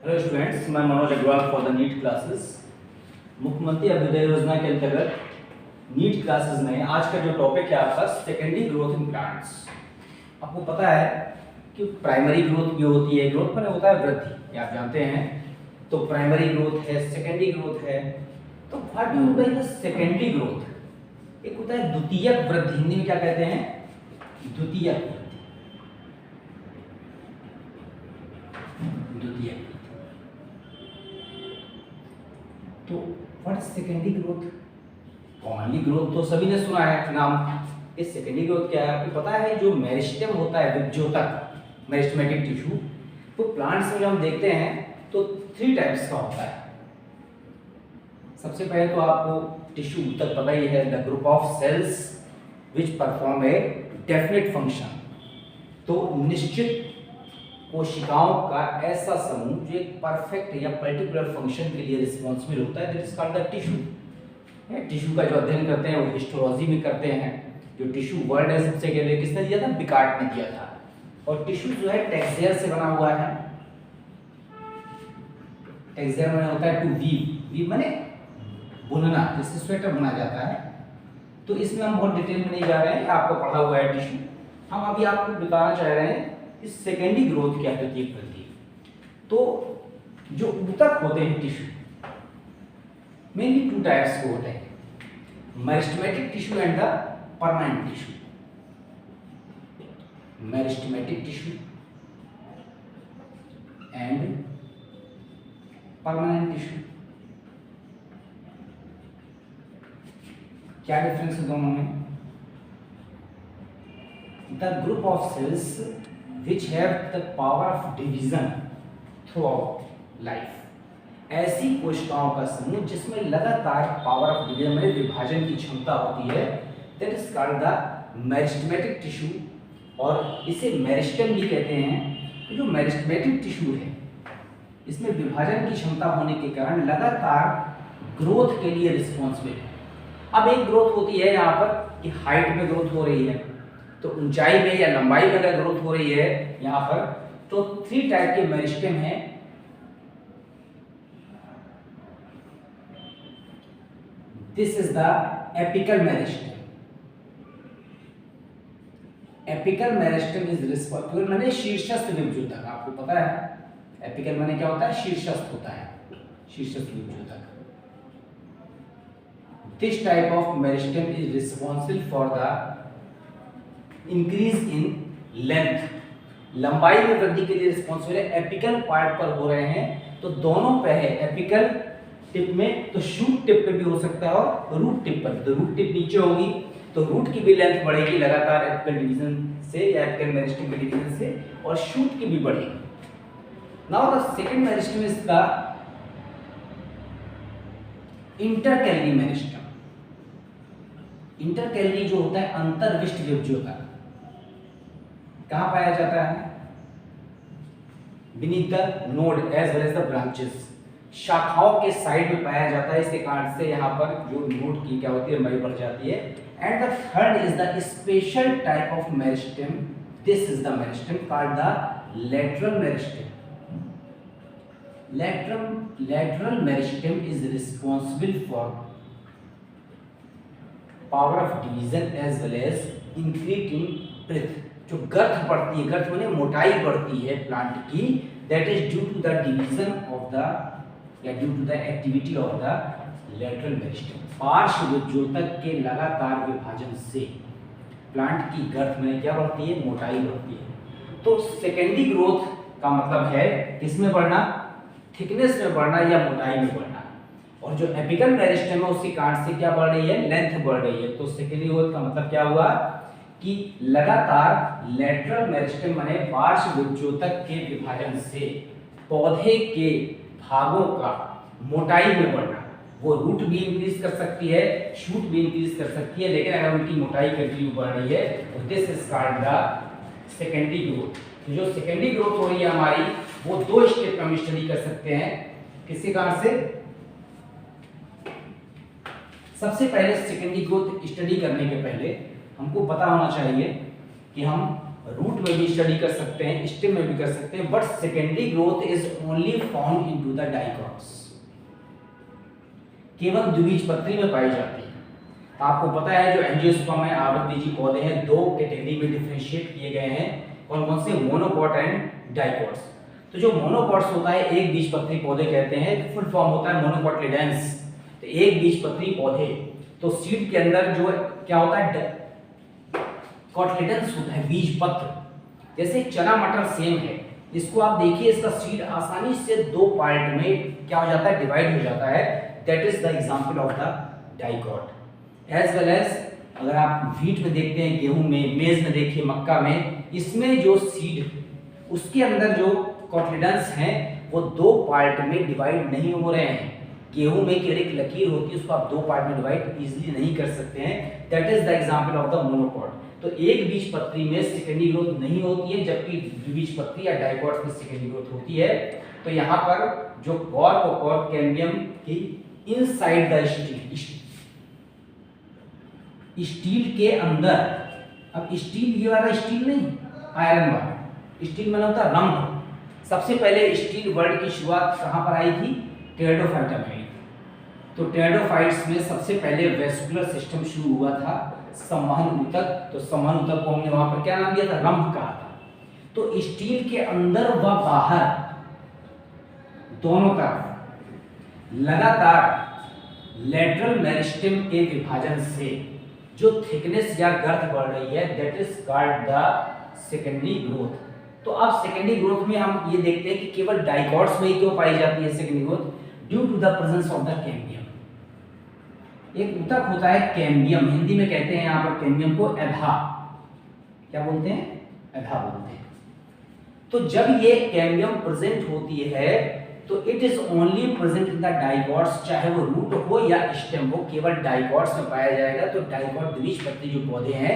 Hello students, मैं Manoj Agrawal for the NEET classes. मुख्यमंत्री अभ्युदय योजना के अंतर्गत नीट क्लासेस में आज का जो टॉपिक है आपका सेकेंडरी ग्रोथ इन प्लांट्स। आपको पता है कि प्राइमरी ग्रोथ भी होती है, ग्रोथ पर होता है वृद्धि, ये आप जानते हैं। तो प्राइमरी ग्रोथ है, सेकेंडरी ग्रोथ है। तो what do you mean by the secondary growth? एक होता है द्वितीयक वृद्धि, हिंदी में क्या कहते हैं? द्वितीयक। तो what is secondary growth? Commonly growth तो सभी ने सुना है नाम। इस सेकेंडरी ग्रोथ क्या है आपको पता है? जो मेरिस्टेम होता है, विभज्योतक, मेरिस्टेमेटिक टिश्यू, तो प्लांट्स में जब हम देखते हैं तो 3 टाइप्स का होता है। सबसे पहले तो आपको टिश्यू तक पता ही है, the group of cells which perform a definite function. तो निश्चित कोशिकाओं का ऐसा समूह जो एक परफेक्ट या पर्टिकुलर फंक्शन के लिए रिस्पॉन्सिबल होता है, that is called the tissue. Tissue का जो अध्ययन करते हैं वो हिस्टोलॉजी में करते हैं। जो टिश्यू वर्ड है सबसे पहले किसने दिया था? बिकार्ट ने दिया था। और टिश्यू जो है टेक्सचर से बना हुआ है। टेक्सचर में होता है टू वीव, वीव माने बुनना, जिससे स्वेटर बुना जाता है। तो इसमें हम बहुत डिटेल में नहीं जा रहे हैं, आपको पढ़ा हुआ है टिश्यू। हम अभी आपको बताना चाह रहे हैं इस सेकेंडरी ग्रोथ क्या होती है वृद्धि। तो जो ऊतक होते हैं टिश्यू, मेनली 2 टाइप्स के होते हैं, meristematic tissue and the permanent tissue. Meristematic tissue and permanent tissue. क्या डिफरेंस है दोनों में? The group of cells which have the power of division throughout life, ऐसी कोशिकाओं का समूह जिसमें लगातार पावर ऑफ डिवीजन में विभाजन की क्षमता होती है, that is called the meristematic tissue। और इसे मेरिस्टेम भी कहते हैं। जो मेरिस्टेमेटिक टिश्यू है इसमें विभाजन की क्षमता होने के कारण लगातार ग्रोथ के लिए रिस्पॉन्सिबल है। अब एक ग्रोथ होती है यहाँ पर कि हाइट में ग्रोथ हो रही है, तो ऊंचाई में या लंबाई में अगर ग्रोथ हो रही है यहां पर, तो 3 टाइप के मेरिस्टेम हैं। This is the apical meristem. Apical meristem is responsible माने शीर्षस्थ विभज्योतक। आपको पता है एपिकल माने क्या होता है? शीर्षस्थ होता है, शीर्षस्थ विभज्योतक। This type of meristem is responsible for the increase in length, लंबाई में वृद्धि के लिए रिस्पॉन्सिबल है। एपिकल पार्ट पर हो रहे हैं तो दोनों पे है, एपिकल टिप में तो शूट टिप पे भी हो सकता है और रूट टिप पर। तो रूट टिप नीचे होगी तो रूट की भी लेंथ बढ़ेगी लगातार एपिकल डिवीजन से या एपिकल मेरिस्टेम के डिवीजन से, और शूट की भी बढ़ेगी। Now the second meristem is the intercalary meristem. Intercalary जो होता है अंतर्विष्ट विभज्योतक, कहां पाया जाता है? Beneath the node as well as the branches, शाखाओं के साइड में पाया जाता है। इसके कारण से यहाँ पर जो नोड की क्या होती है, लंबाई बढ़ जाती है। And the third is the special type of meristem. This is the meristem called the lateral meristem. Lateral meristem is responsible for power of division as well as increase in breadth. जो girth बढ़ती है, गर्थ माने मोटाई बढ़ती है plant की, that is due to the division of the या due to the activity of the lateral meristem. पार्श्व विभज्योतक के लगातार विभाजन से प्लांट की गर्थ में क्या बढ़ती है? मोटाई बढ़ती है। तो सेकेंडरी ग्रोथ का मतलब है किसमें बढ़ना? थिकनेस में बढ़ना या मोटाई में बढ़ना। और जो एपिकल मेरिस्टेम है उसके कारण से क्या बढ़ रही है? लेंथ बढ़ रही है। तो सेकेंडरी ग्रोथ का मतलब क्या हुआ कि लगातार लेटरल मेरिस्टेम माने पार्श्व विभज्योतक के विभाजन से पौधे के भागों का मोटाई में बढ़ना। वो रूट भी इंक्रीज कर सकती है, शूट भी इंक्रीज कर सकती है, लेकिन अगर उनकी मोटाई कंटिन्यू बढ़ रही है तो this is called the secondary growth. तो जो सेकेंडरी ग्रोथ हो रही है हमारी, वो 2 स्टेप में हम स्टडी कर सकते हैं। किसके कारण से? सबसे पहले सेकेंडरी ग्रोथ स्टडी करने के पहले हमको पता होना चाहिए कि हम रूट में भी स्टडी कर सकते हैं, स्टेम में भी कर सकते हैं, but secondary growth is only found into the dicots, केवल द्विबीजपत्री में पाई जाती है। आपको पता है जो एंजियोस्पर्म है, आवृतबीजी पौधे हैं, दो कैटेगरी में डिफरेंशिएट किए गए हैं, कौन कौन से, मोनोकॉट एंड डाइकॉट्स। तो जो मोनोकॉट्स होता है एक बीजपत्री पौधे कहते हैं, फुल फॉर्म होता है मोनोकॉटिलिडेंस, तो एक बीजपत्री पौधे। तो सीड के अंदर जो क्या होता है, कॉटिलिडेंस होता है, बीजपत्र। जैसे चना मटर सेम है, इसको आप देखिए, इसका सीड आसानी से दो पार्ट में क्या हो जाता है, डिवाइड हो जाता है, that is the example of the dicot. As well as अगर आप व्हीट में देखते हैं, गेहूं में, मेज में देखिए, मक्का में, इसमें जो सीड उसके अंदर जो कॉटिलिडेंस हैं वो दो पार्ट में डिवाइड नहीं हो रहे हैं। गेहूं में केवल एक लकीर होती है, उसको आप दो पार्ट में डिवाइड इजीली नहीं कर सकते हैं, that is the example of the monocot. तो एक बीजपत्री में सेकेंडरी ग्रोथ नहीं होती है, जबकि द्विबीजपत्री या डाइकॉट में सेकेंडरी ग्रोथ होती है। तो यहाँ पर जो कॉर्क और कॉर्क कैम्बियम की इनसाइड द स्टील के अंदर, अब स्टील ये वाला स्टील नहीं, आयरन वाला स्टील में होता है रंग। सबसे पहले स्टील वर्ड की शुरुआत कहाँ पर आई थी, टेरिडोफाइटा में आई थी। तो टेरिडोफाइट्स में सबसे पहले वेस्कुलर सिस्टम शुरू हुआ था, संवहन ऊतक। तो संवहन ऊतक को हमने वहां पर क्या नाम दिया था, रंभ कहा था। तो स्टील के अंदर व बाहर दोनों तरफ लगातार लेटरल मेरिस्टेम के विभाजन से जो थिकनेस या गर्थ बढ़ रही है, that is called the secondary growth. तो अब सेकेंडरी ग्रोथ में हम ये देखते हैं कि केवल डाइकॉट्स में ही क्यों पाई जाती है secondary growth, due to the presence of the cambium. एक ऊतक होता है कैम्बियम, हिंदी में कहते हैं यहाँ पर कैम्बियम को एधा, क्या बोलते हैं, एधा बोलते हैं। तो जब ये कैम्बियम प्रेजेंट होती है तो it is only present in the dicots, चाहे वो रूट हो या स्टेम हो, केवल डाइकॉट्स में पाया जाएगा। तो डाइकॉट द्विबीजपत्री जो पौधे हैं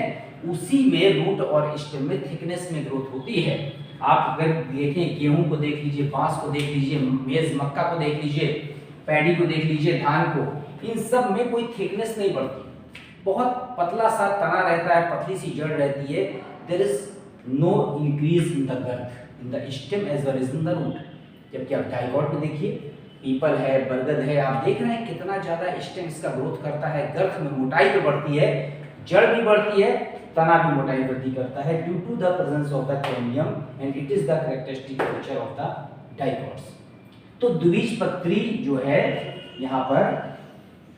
उसी में रूट और स्टेम में थिकनेस में ग्रोथ होती है। आप अगर देखें, गेहूं को देख लीजिए, बांस को देख लीजिए, मेज मक्का को देख लीजिए, पैडी को देख लीजिए, धान को, इन सब में कोई थिकनेस नहीं बढ़ती, बहुत पतला सा तना रहता है, पतली सी जड़ रहती है। There is no increase in the girth in the stem as well as in the root. जबकि आप डाइकॉट में देखिए, पीपल है, बरगद है, आप देख रहे हैं कितना ज्यादा स्टेम इसका ग्रोथ करता है, गर्थ में मोटाई भी बढ़ती है, जड़ भी बढ़ती है, तना भी मोटाई वृद्धि करता है, due to the presence of the cambium and it is the characteristic feature of the dicots. तो द्विबीजपत्री जो है यहाँ पर,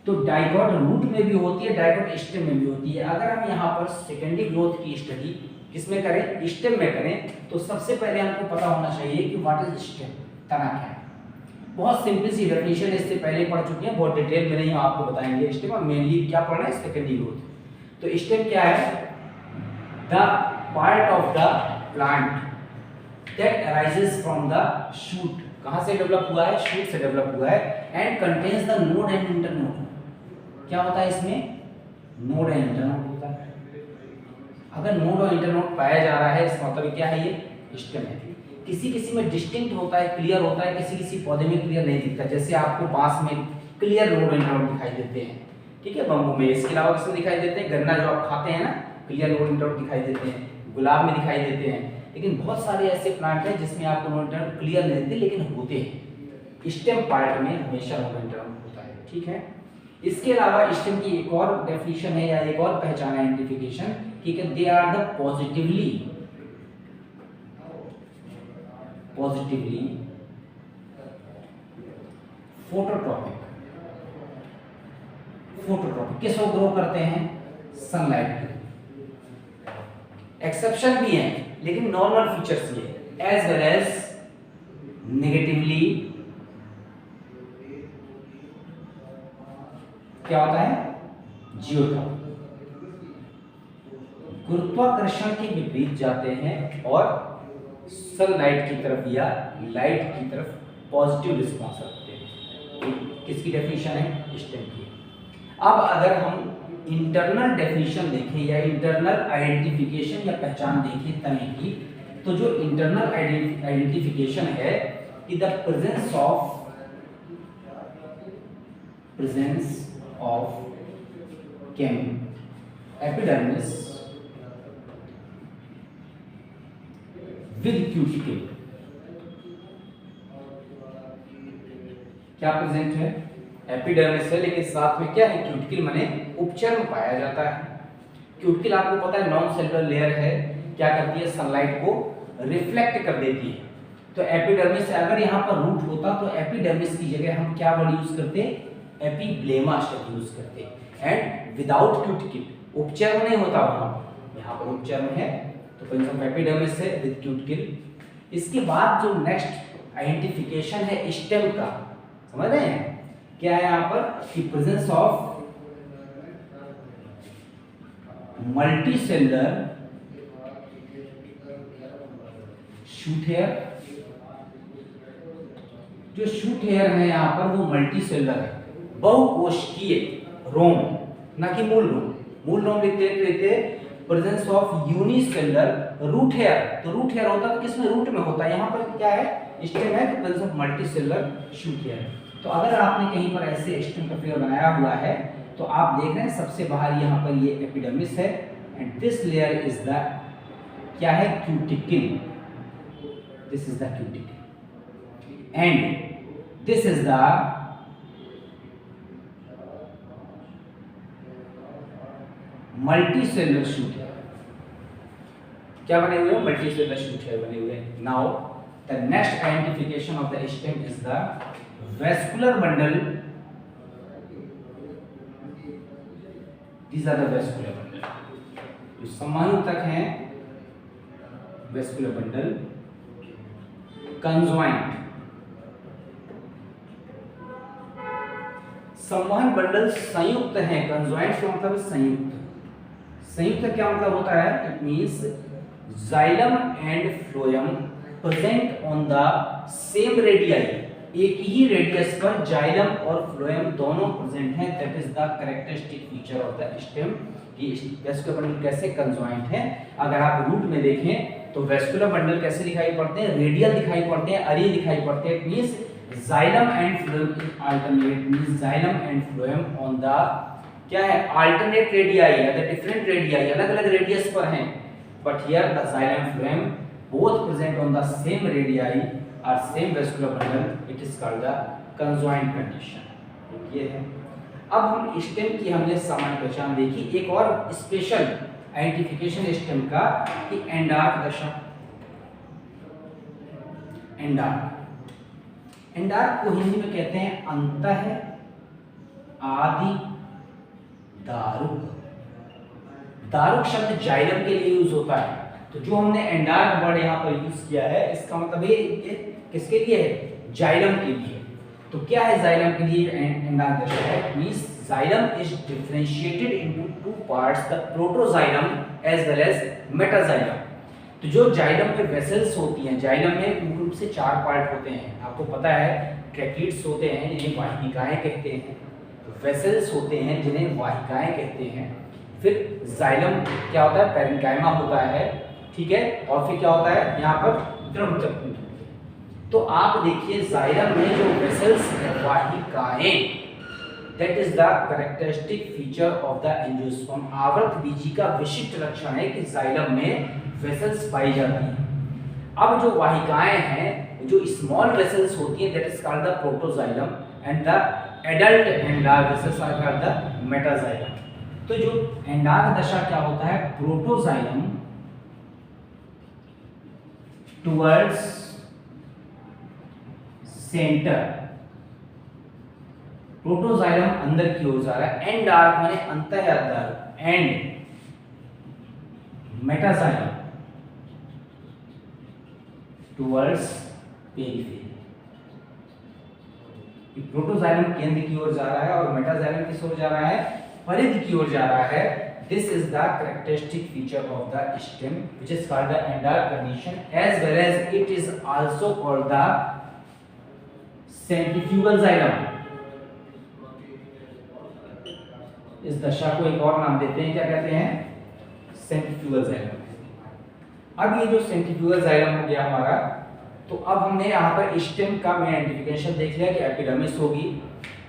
तो डाइकॉट रूट में भी होती है, डाइकॉट स्टेम में भी होती है। अगर हम यहाँ पर सेकेंडरी ग्रोथ की स्टडी किसमें करें, स्टेम में करें, तो सबसे पहले हमको पता होना चाहिए कि व्हाट इज स्टेम, तना क्या है। बहुत सिंपल सी डेफिनेशन इससे पहले पढ़ चुके हैं, बहुत डिटेल में नहीं हम आपको बताएंगे। स्टेम और मेनली क्या पढ़ना है, सेकेंडरी ग्रोथ। तो स्टेम क्या है, the part of the plant that arises from the shoot, कहां से डेवलप हुआ है, शूट से डेवलप हुआ है, and contains the node and internode. क्या होता है इसमें, नोड एंड इंटरनोड होता है। अगर नोड और इंटरनोड पाया जा रहा है, इसका मतलब क्या है, ये स्टेम है। किसी किसी में डिस्टिंक्ट होता है, क्लियर होता है, किसी किसी पौधे में क्लियर नहीं दिखता। जैसे आपको बांस में क्लियर नोड और इंटरनोड दिखाई देते हैं, ठीक है, बम्बू में। इसके अलावा किसमें दिखाई देते हैं, गन्ना जो आप खाते हैं ना, क्लियर नोड इंटरनोड दिखाई देते हैं, गुलाब में दिखाई देते हैं। लेकिन बहुत सारे ऐसे प्लांट हैं जिसमें आपको नोड इंटरनोड क्लियर नहीं देते, लेकिन होते हैं। स्टेम पार्ट में हमेशा नोड इंटरनोड होता है, ठीक है। इसके अलावा स्टेम की एक और डेफिनेशन है या एक और पहचान है, आइडेंटिफिकेशन, कि they are the positively phototropic. Phototropic किसको ग्रो करते हैं, सनलाइट के। एक्सेप्शन भी है, लेकिन नॉर्मल फीचर्स ये, एज वेल एज नेगेटिवली क्या होता है, जियोट्रॉपिक। गुरुत्वाकर्षण के विपरीत जाते हैं और सनलाइट की तरफ या लाइट की तरफ पॉजिटिव रिस्पॉन्स रखते हैं। किसकी डेफिनेशन है, स्टेम की। अब अगर हम इंटरनल डेफिनेशन देखें या इंटरनल आइडेंटिफिकेशन या पहचान देखें तने की, तो जो इंटरनल आइडेंटिफिकेशन है कि the presence of epidermis with cuticle. क्या प्रेजेंट है? एपिडर्मिस है, लेकिन साथ में क्या है? क्यूटिकल माने उपचर्म पाया जाता है। क्यूटिकल आपको पता है नॉन सेलुलर लेयर है, क्या करती है? सनलाइट को रिफ्लेक्ट कर देती है। तो एपिडर्मिस है, अगर यहाँ पर रूट होता तो एपिडर्मिस की जगह हम क्या वर्ड यूज करते? एपिब्लेमा शब्द यूज करते। एंड विदाउट क्यूटिकल उपचर्म नहीं होता वहां, यहाँ पर उपचर्म है, तो प्रिंसिपल एपिडर्मिस है विद क्यूटिकल। इसके बाद जो नेक्स्ट आइडेंटिफिकेशन है स्टेम का, समझ रहे हैं क्या है यहाँ पर? कि presence of multicellular shoot hair. जो शूट हेयर है यहाँ पर वो मल्टीसेलुलर है, बहुकोशिकीय रोम, ना कि मूल रोम। मूल रोम लिखते presence of unicellular root hair. तो रूट हेयर होता है किसमें? रूट में होता है। यहाँ पर क्या है? स्टेम है, तो presence of multicellular shoot hair. तो अगर आपने कहीं पर ऐसे स्टेम का फिगर बनाया हुआ है तो आप देख रहे हैं सबसे बाहर यहाँ पर ये एपिडर्मिस है, and this layer is the क्या है? Cuticle. This is the cuticle and this is the multicellular shoot hair. क्या बने हुए? मल्टीसेलुलर शूट हेयर बने हुए। Now the next identification of the stem is the vascular bundle. These are the vascular bundle. जो समानुतक हैं vascular bundle, conjoint. संवहन bundle संयुक्त हैं, कंजॉइंट का मतलब संयुक्त। संयुक्त क्या मतलब होता है? It means xylem and phloem present on the same radius. एक ही रेडियस पर जाइलम और फ्लोएम दोनों प्रेजेंट हैं। That is the characteristic feature of the stem. कि वेस्कुलर बंडल कैसे कंजॉइंट है। अगर आप रूट में देखें तो वेस्कुलर बंडल कैसे दिखाई पड़ते हैं? रेडियल दिखाई पड़ते हैं, अरे दिखाई पड़ते हैं। It means xylem and phloem alternate, means xylem and phloem on the क्या है? अल्टरनेट रेडियाई या द डिफरेंट रेडियाई, अलग-अलग रेडियस पर हैं। But here the xylem phloem both present on the same radii और same vascular bundle. It is called the conjoint condition. ये है। अब हम स्टेम की हमने सामान्य पहचान देखी। एक और स्पेशल आइडेंटिफिकेशन स्टेम का कि एंडार्क दशा। एंडार्क को हिंदी में कहते हैं अंतः आदि दारुक। दारुक शब्द जाइलम के लिए यूज होता है, तो जो हमने एंडार्क वर्ड यहाँ पर यूज किया है इसका मतलब ये किसके लिए है? जाइलम के लिए। तो क्या है जाइलम के लिए एंडार्क दशा है? Means xylem is differentiated into two parts, the protoxylem as well as metaxylem. तो जो जाइलम में वेसल्स होती हैं, जाइलम में मुख्य रूप से 4 पार्ट होते हैं। आपको पता है ट्रैकिड्स होते हैं जिन्हें वाहिकाएं कहते हैं, वेसल्स होते हैं जिन्हें वाहिकाएं कहते हैं, फिर जाइलम क्या होता है? पैरेन्काइमा होता है, ठीक है, और फिर क्या होता है यहाँ पर? द्रवचक्र। तो आप देखिए जाइलम में जो वेसल्स हैं, वाहिकाएं, that is the characteristic feature of the angiosperm. आवर्त बीजी का विशिष्ट लक्षण है कि जाइलम में वेसल्स पाई जाती हैं। अब जो वाहिकाएं हैं, जो स्मॉल वेसल्स होती हैं, that is called the protoxylem, and the adult and large vessels are called the metaxylem. तो जो एंडार्क दशा क्या होता है? प्रोटोजाइलम टुवर्ड्स सेंटर, प्रोटोजाइलम अंदर की ओर जा रहा है। एंडार्क माने अंतः अंदर, and metaxylem towards periphery. Protoxylem केंद्र की ओर जा रहा है और मेटाजाइलम किस ओर जा रहा है? परिधि की ओर जा रहा है। This is the characteristic feature of the stem, which is called the endark condition, as well as it is also called the centrifugal xylem. इस दशा को एक और नाम देते हैं, क्या कहते हैं? Centrifugal xylem. अब ये जो सेंट्रीफ्यूगल जाइलम हो गया हमारा, तो अब हमने यहाँ पर स्टेम का मेन आइडेंटिफिकेशन देख लिया कि एपिडर्मिस होगी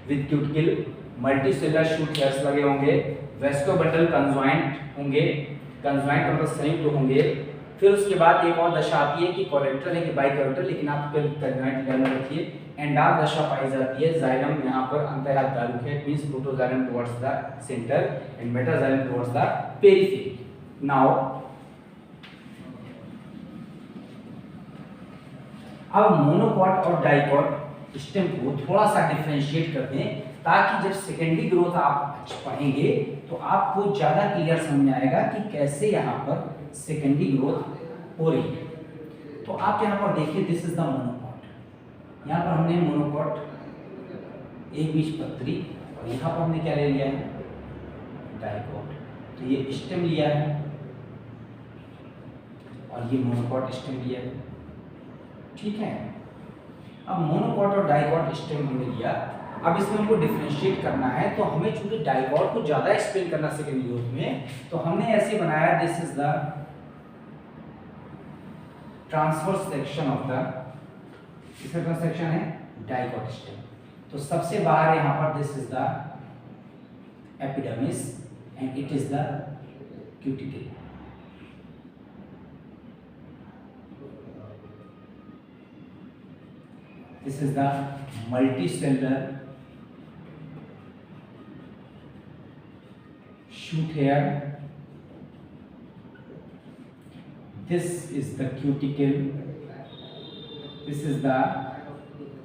with cuticle, multicellular shoot hairs लगे होंगे, वेस्कुलर बंडल कंजॉइंट होंगे, कंजॉइंट मतलब संयुक्त होंगे, फिर उसके बाद एक और दशा आती है कि कोलेट्रल है कि बाइकोलेट्रल, लेकिन आप ध्यान में रखिए। एंडार दशा पाई जाती है, जाइलम यहाँ पर अंतःहाथ दारुक है, means protoxylem towards the centre and metaxylem towards the periphery. Now अब मोनोकॉट और डाइकॉट स्टेम को थोड़ा सा डिफरेंशिएट कर दें, ताकि जब सेकेंडरी ग्रोथ आप पढ़ेंगे तो आपको ज्यादा क्लियर समझ में आएगा कि कैसे यहाँ पर सेकेंडरी ग्रोथ हो रही है। तो आप यहाँ पर देखिए, दिस इज द मोनोकॉट। यहाँ पर हमने मोनोकॉट एक बीजपत्री, और यहाँ पर हमने क्या ले लिया है, डाइकॉट। तो ये स्टेम लिया है और ये मोनोकॉट स्टेम लिया है, ठीक है। अब मोनोकॉट और डाइकॉट स्टेम हमने लिया, अब इसमें हमको डिफरेंशिएट करना है, तो हमें चूंकि डाइकॉट को ज्यादा एक्सप्लेन करना सेकेंडरी ग्रोथ में, तो हमने ऐसे बनाया, this is the transverse section of the, इसका ट्रांसवर्स सेक्शन है डाइकॉट स्टेम। तो सबसे बाहर यहाँ पर this is the epidermis and it is the cuticle. This is the multicellular shoot hair. This is the cuticle. This is the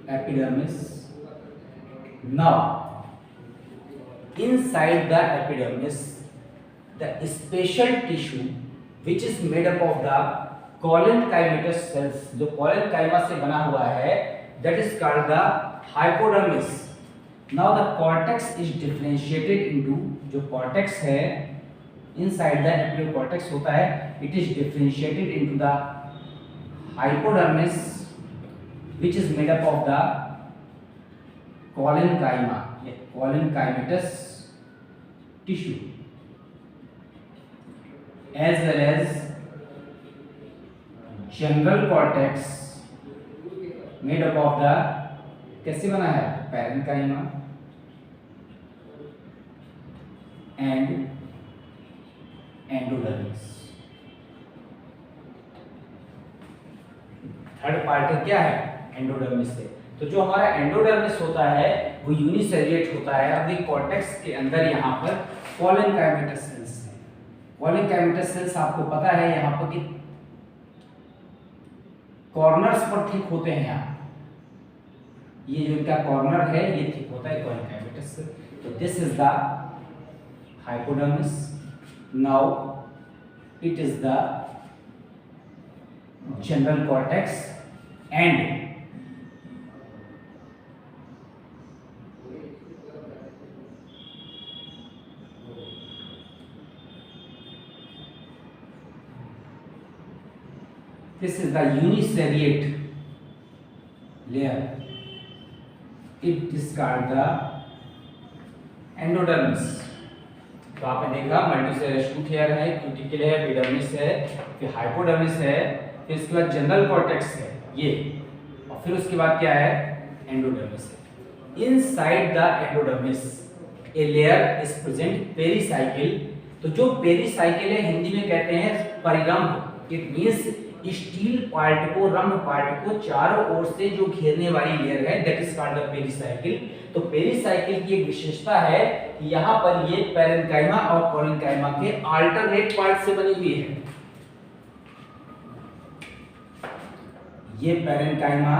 epidermis. Now, inside the epidermis, the special tissue which is made up of the collenchymatous cells, जो collenchyma से बना हुआ है, that is called the hypodermis. Now the cortex is differentiated into, जो cortex है inside the epicortex होता है, it is differentiated into the hypodermis which is made up of the collenchyma, collenchymatous tissue, as well as general cortex made up of the, कैसे बना है, parenchyma and endodermis. Third part क्या है, endodermis से। तो जो हमारा एंडोडर्मिस होता है वो यूनिसेरिएट होता है। अब ये कॉर्टेक्स के अंदर यहाँ पर कॉलेनकाइमेटस सेल्स है। कॉलेनकाइमेटस सेल्स आपको पता है यहाँ पर कि कॉर्नर्स पर ठीक होते हैं, यहाँ ये जो इनका कॉर्नर है ये ठीक होता है कॉलेनकाइमेटस से। तो this is the hypodermis. Now it is the general cortex and this is the uniseriate layer. It is called the endodermis. तो आपने देखा मल्टीसेलुलर शूट हेयर है, क्यूटिकल है, एपिडर्मिस है, फिर हाइपोडर्मिस है, फिर इसके बाद जनरल कॉर्टेक्स है ये, और फिर उसके बाद क्या है, एंडोडर्मिस है। Inside the endodermis a layer is present pericycle. तो जो पेरिसाइकिल है हिंदी में कहते हैं परिरंभ। इट मींस स्टील पार्ट को, रंभ पार्ट को चारों ओर से जो घेरने वाली लेयर है, that is called the pericycle. तो पेरिसाइकिल की एक विशेषता है कि यहाँ पर ये पैरेन्काइमा और कोलेनकाइमा के अल्टरनेट पार्ट से बनी हुई है। ये पैरेन्काइमा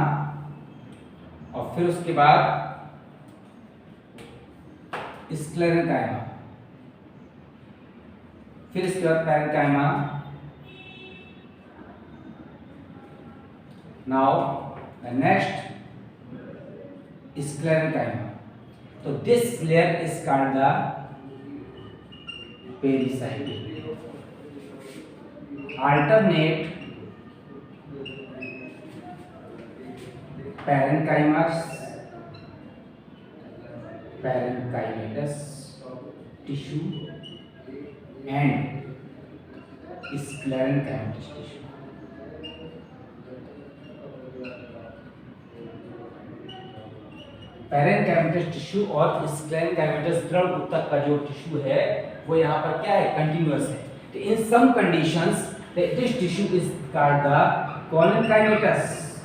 और फिर उसके बाद स्क्लेरेन्काइमा, फिर इसके बाद parenchyma. Now the next sclerenchyma. So this layer is called the pericycle. Alternate parenchymas, parenchymatous tissue and sclerenchymatous tissue. Parenchymatous tissue और स्क्लेरेन्काइमेटस द्रव ऊतक का जो टिश्यू है वो यहाँ पर क्या है, कंटिन्यूअस है। तो in some conditions This tissue is called the coloncymatus.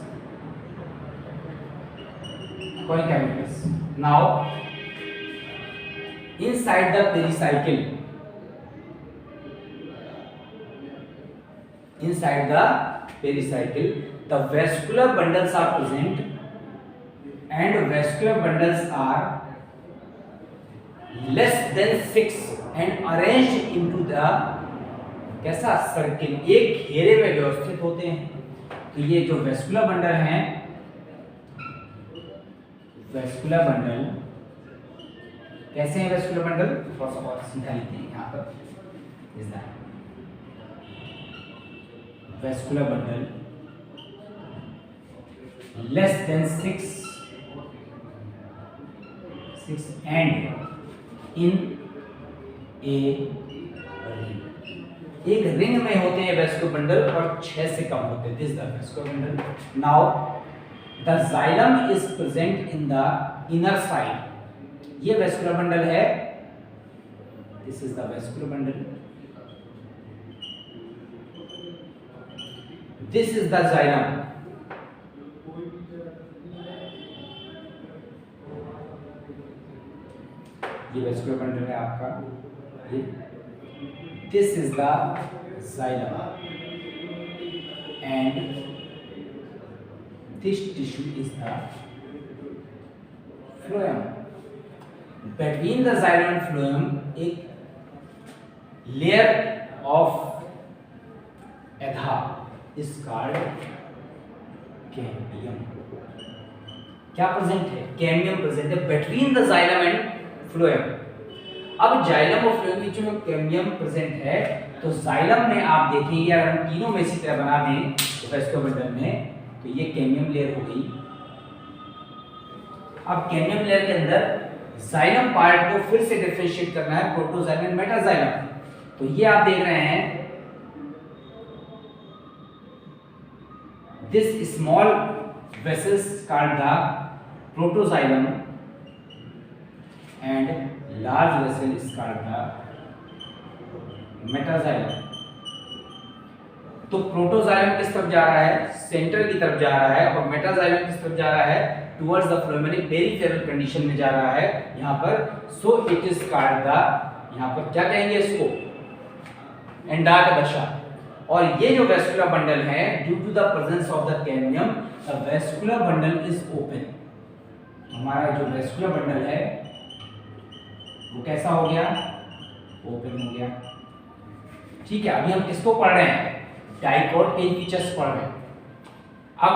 Coloncymatus. Now, inside the pericycle, the vascular bundles are present, and vascular bundles are less than 6 and arranged into the कैसा circle, एक घेरे में व्यवस्थित होते हैं। तो ये जो वेस्कुलर बंडल हैं, वेस्कुलर बंडल कैसे हैं? वेस्कुलर बंडल थोड़ा सा और सीधा लिखते हैं यहाँ पर, इस that vascular bundle less than 6 and in a ring, एक रिंग में होते हैं वेस्कुलर बंडल और 6 से कम होते हैं। This the vascular bundle. Now the xylem is present in the inner side. ये वेस्कुलर बंडल है, this is the vascular bundle, this is the xylem. ये वेस्कुलर बंडल है आपका, ये this is the xylem and this tissue is the phloem. Between the xylem and phloem एक layer of aether is called cambium। क्या present है? Cambium present है between the xylem and phloem। अब xylem और phloem के बीच में cambium present है, तो जाइलम में आप देखेंगे अगर हम तीनों में इसी तरह बना दें वेस्कुलर बंडल में, तो ये कैम्बियम लेयर हो गई। अब कैम्बियम लेयर के अंदर जाइलम पार्ट को फिर से डिफरेंशिएट करना है, प्रोटोजाइलम एंड मेटाजाइलम। तो ये आप देख रहे हैं, this small vessels called the protoxylem and large vessel is called the metaxylem। तो प्रोटोजाइलम किस तरफ जा रहा है? सेंटर की तरफ जा रहा है, और मेटाजाइलम किस तरफ जा रहा है? टुवर्ड्स द फ्लोएम, यानी पेरिफेरल कंडीशन में जा रहा है यहाँ पर। So it is called the, यहाँ पर क्या कहेंगे इसको? एंडार्क दशा। और ये जो वेस्कुलर बंडल है, due to the presence of the cambium, the vascular bundle is open. हमारा जो वेस्कुलर बंडल है वो कैसा हो गया? ओपन हो गया। ठीक है, अभी हम किसको पढ़ रहे हैं? डाइकोट के फीचर्स पढ़ रहे हैं। अब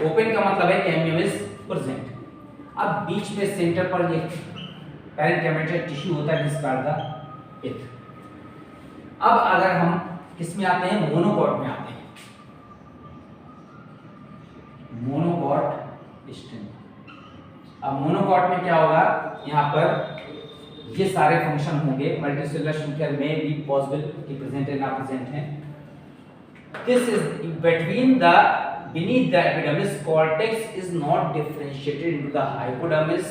ओपन का मतलब है कैम्बियम इज प्रेजेंट। अब बीच में सेंटर पर ये पैरेन्काइमेटल टिश्यू होता है जिसका अर्थ पिथ। अब अगर हम किसमें आते हैं? मोनोकॉट में आते हैं। Monocot stem. अब मोनोकॉट में क्या होगा? यहाँ पर ये सारे फंक्शन होंगे। मल्टीसेलुलर श्रृंखला में भी पॉसिबल कि प्रेजेंट है ना प्रेजेंट है। This is between the beneath the epidermis, cortex is not differentiated into the hypodermis,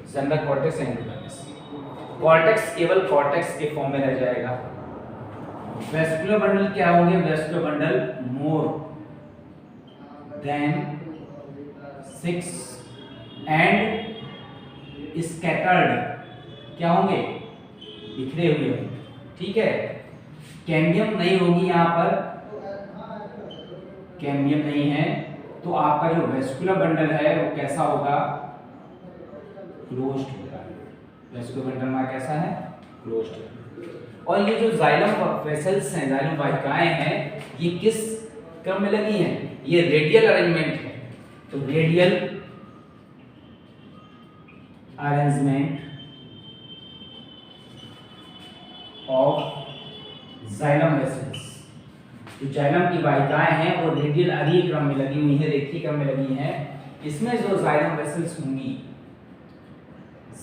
central cortex and endodermis। cortex केवल cortex के फॉर्म में रह जाएगा। वेस्कुलर बंडल क्या होंगे? Vascular bundle more than 6 and scattered, क्या होंगे? बिखरे हुए होंगे। ठीक है, कैम्बियम नहीं होगी यहाँ पर, कैम्बियम नहीं है, तो आपका जो वेस्कुलर बंडल है वो कैसा होगा? क्लोज्ड होगा। वेस्कुलर बंडल हमारा कैसा है? क्लोज्ड। और ये जो जाइलम वेसल्स हैं, जाइलम वाहिकाएं हैं, ये किस क्रम में लगी हैं? ये रेडियल अरेंजमेंट है। तो radial arrangement of xylem vessels. जो जाइलम की वाहिकाएं हैं वो रेडियल अरीय क्रम में लगी हुई है, रेखीय क्रम में लगी हैं। इसमें जो जाइलम वेसल्स होंगी,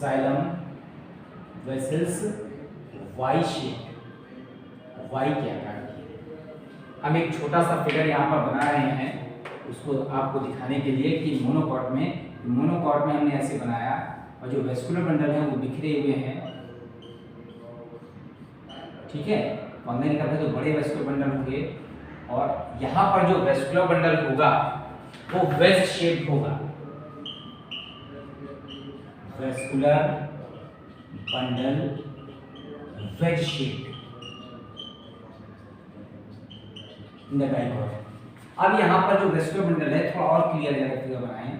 xylem vessels Y shape, Y के आकार की। हम एक छोटा सा फिगर यहाँ पर बना रहे हैं उसको आपको दिखाने के लिए कि मोनोकॉट में हमने ऐसे बनाया, और जो वेस्कुलर बंडल है वो बिखरे हुए हैं। ठीक है, तो अंदर की तरफ है तो बड़े वेस्कुलर बंडल होंगे, और यहाँ पर जो वेस्कुलर बंडल होगा वो वेज शेप होगा, vascular bundle veg shape in the dicot. अब यहाँ पर जो वेस्कुलर बंडल है थोड़ा और क्लियर जगह फिगर बनाएं,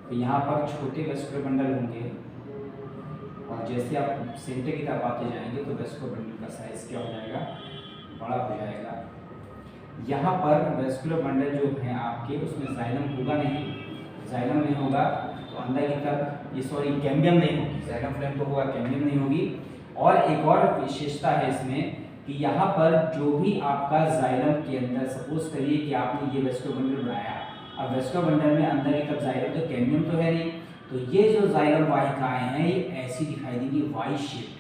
तो यहाँ पर छोटे वेस्कुलर बंडल होंगे, और जैसे आप सेंटर की तरफ आते जाएंगे तो वेस्कुलर बंडल का साइज क्या हो जाएगा, बड़ा हो जाएगा। यहाँ पर वेस्कुलर बंडल जो है आपके उसमें जाइलम होगा नहीं, जाइलम नहीं होगा तो अंदर की तरफ ये सॉरी कैम्बियम नहीं होगी, जाइलम फ्लेम तो होगा कैम्बियम नहीं होगी। और एक और विशेषता है इसमें कि यहाँ पर जो भी आपका जाइलम के अंदर, सपोज करिए कि आपने ये वेस्कुलर बंडल बनाया, अब वेस्कुलर बंडल में अंदर की तरफ जाइलम तो कैम्बियम तो है नहीं, तो ये जो जाइलम वाहिकाएं हैं ये ऐसी दिखाई देंगी वाई शेप।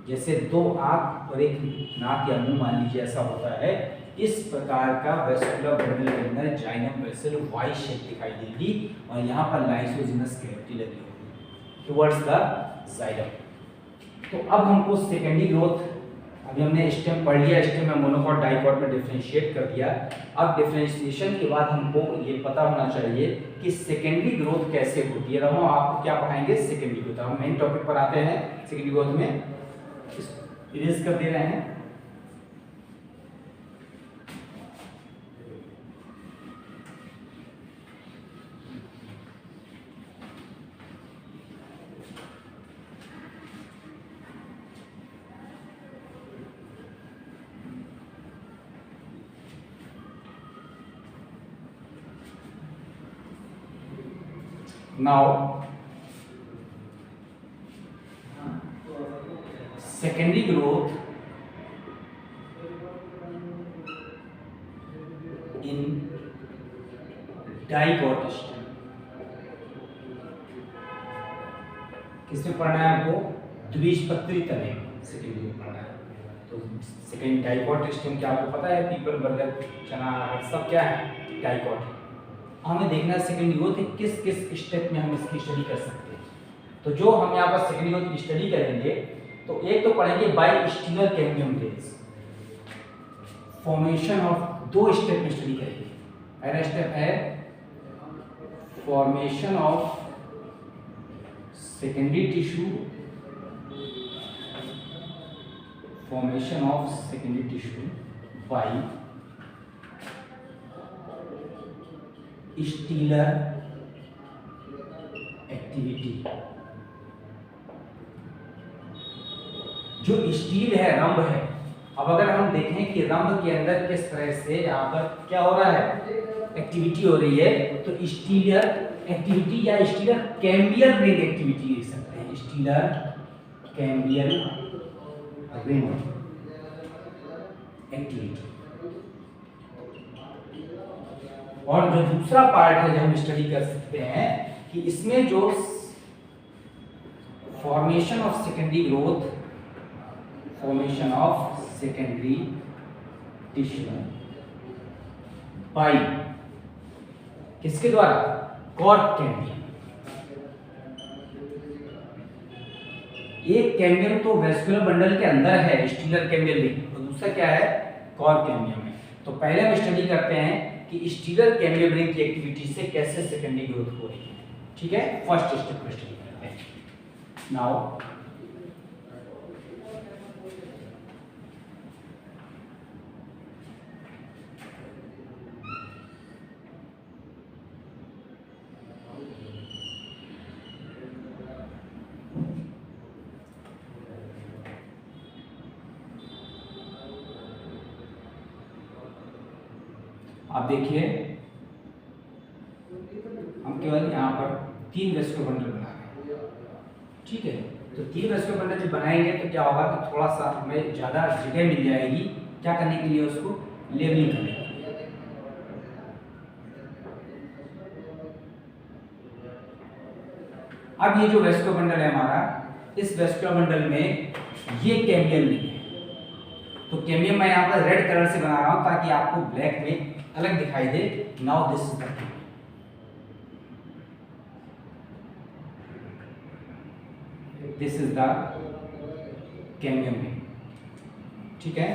जैसे दो आंख और एक नाक या मुंह मान लीजिए ऐसा होता है, इस प्रकार का वेस्कुलर बंडल के अंदर जाइलम वेसल वाई शेप दिखाई देगी, और यहाँ पर लाइसोजिनस कैविटी लगी होगी टुवर्ड्स द जाइलम। तो अब हमको सेकेंडरी ग्रोथ, अभी हमने स्टेम पढ़ लिया, स्टेम में मोनोकॉट डाइकॉट में डिफरेंशिएट कर दिया। अब डिफरेंशिएशन के बाद हमको ये पता होना चाहिए कि सेकेंडरी ग्रोथ कैसे होती है। हम आपको क्या पढ़ाएंगे, सेकेंडरी ग्रोथ। हम मेन टॉपिक पर आते हैं, सेकेंडरी ग्रोथ में इरेज कर दे रहे हैं। Now, secondary growth in dicot stem किसमें पढ़ना है आपको, द्विबीजपत्री तने सेकेंडरी में पढ़ना है। तो सेकेंड डाइकोट स्टेम क्या आपको पता है, पीपल बरगद चना सब क्या है, डाइकोट है। हमें देखना है सेकेंडरी ग्रोथ किस किस स्टेप में हम इसकी स्टडी कर सकते हैं। तो जो हम यहाँ पर सेकेंडरी ग्रोथ की स्टडी करेंगे, तो एक तो पढ़ेंगे by stelar cambium rays, formation of, दो स्टेप में स्टडी करेंगे। पहला स्टेप है formation of secondary tissue, formation of secondary tissue by stelar activity. जो स्टील है, रंभ है, अब अगर हम देखें कि रंभ के अंदर किस तरह से यहाँ पर क्या हो रहा है, एक्टिविटी हो रही है, तो स्टीलर एक्टिविटी या स्टीलर कैम्बियल रिंग एक्टिविटी लिख सकते हैं, स्टीलर कैम्बियल रिंग एक्टिविटी। और जो दूसरा पार्ट है जो हम स्टडी कर सकते हैं कि इसमें जो formation of secondary growth, formation of secondary tissue by किसके द्वारा, कॉर्क कैम्बियम। एक कैम्बियम तो वेस्कुलर बंडल के अंदर है, स्टीलर कैम्बियल रिंग, और दूसरा क्या है, कॉर्क कैम्बियम है। तो पहले हम स्टडी करते हैं कि स्टीलर कैम्बियम रिंग की एक्टिविटी से कैसे सेकेंडरी ग्रोथ हो रही है। ठीक है, फर्स्ट स्टेप को स्टडी करते हैं। नाउ आप देखिए, हम केवल यहाँ पर 3 वेस्कुलर बंडल बना रहे हैं। ठीक है, तो 3 वेस्कुलर बंडल जब बनाएंगे तो क्या होगा कि थोड़ा सा हमें ज़्यादा जगह मिल जाएगी, क्या करने के लिए, उसको लेवलिंग करने के लिए। अब ये जो वेस्कुलर बंडल है हमारा, इस वेस्कुलर बंडल में ये कैम्बियम रिंग है, तो कैम्बियम मैं यहाँ पर रेड कलर से बना रहा हूँ ताकि आपको ब्लैक में अलग दिखाई दे। Now this is the this is the cambium ring, ठीक है।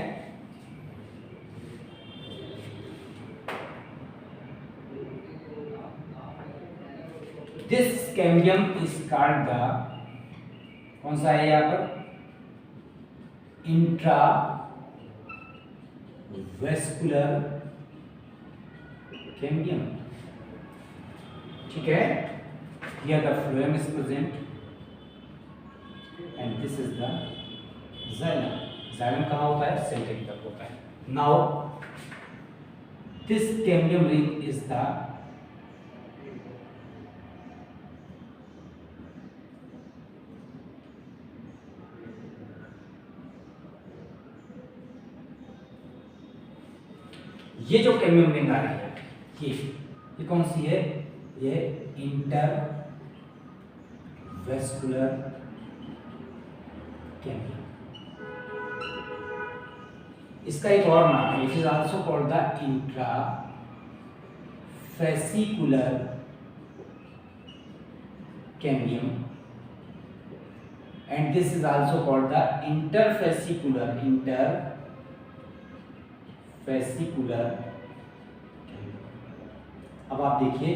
This cambium is called the, कौन सा है यहाँ पर, इंट्रा वेस्कुलर कैम्बियम, ठीक है। Here the phloem is present and this is the xylem. Xylem कहाँ होता है, सेल के भीतर होता है। Now this cambium ring is the ये जो कैम्बियम रिंग आ रही है, ये कौन सी है, ये इंटर वेस्कुलर कैम्बियम। इसका एक और नाम है, it is also called the intra fascicular cambium and this is also called the interfascicular अब आप देखिए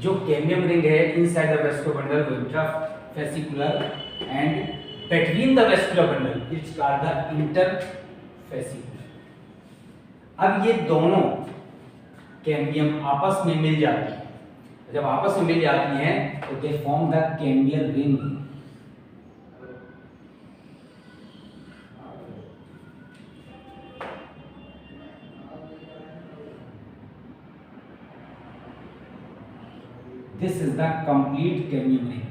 जो कैम्बियम रिंग है inside the vascular bundle intrafascicular and between the vascular bundle it's called the interfascicular. अब ये दोनों cambium आपस में मिल जाती है, जब आपस में मिल जाती हैं तो they form the cambium ring. This is the complete cambium ring.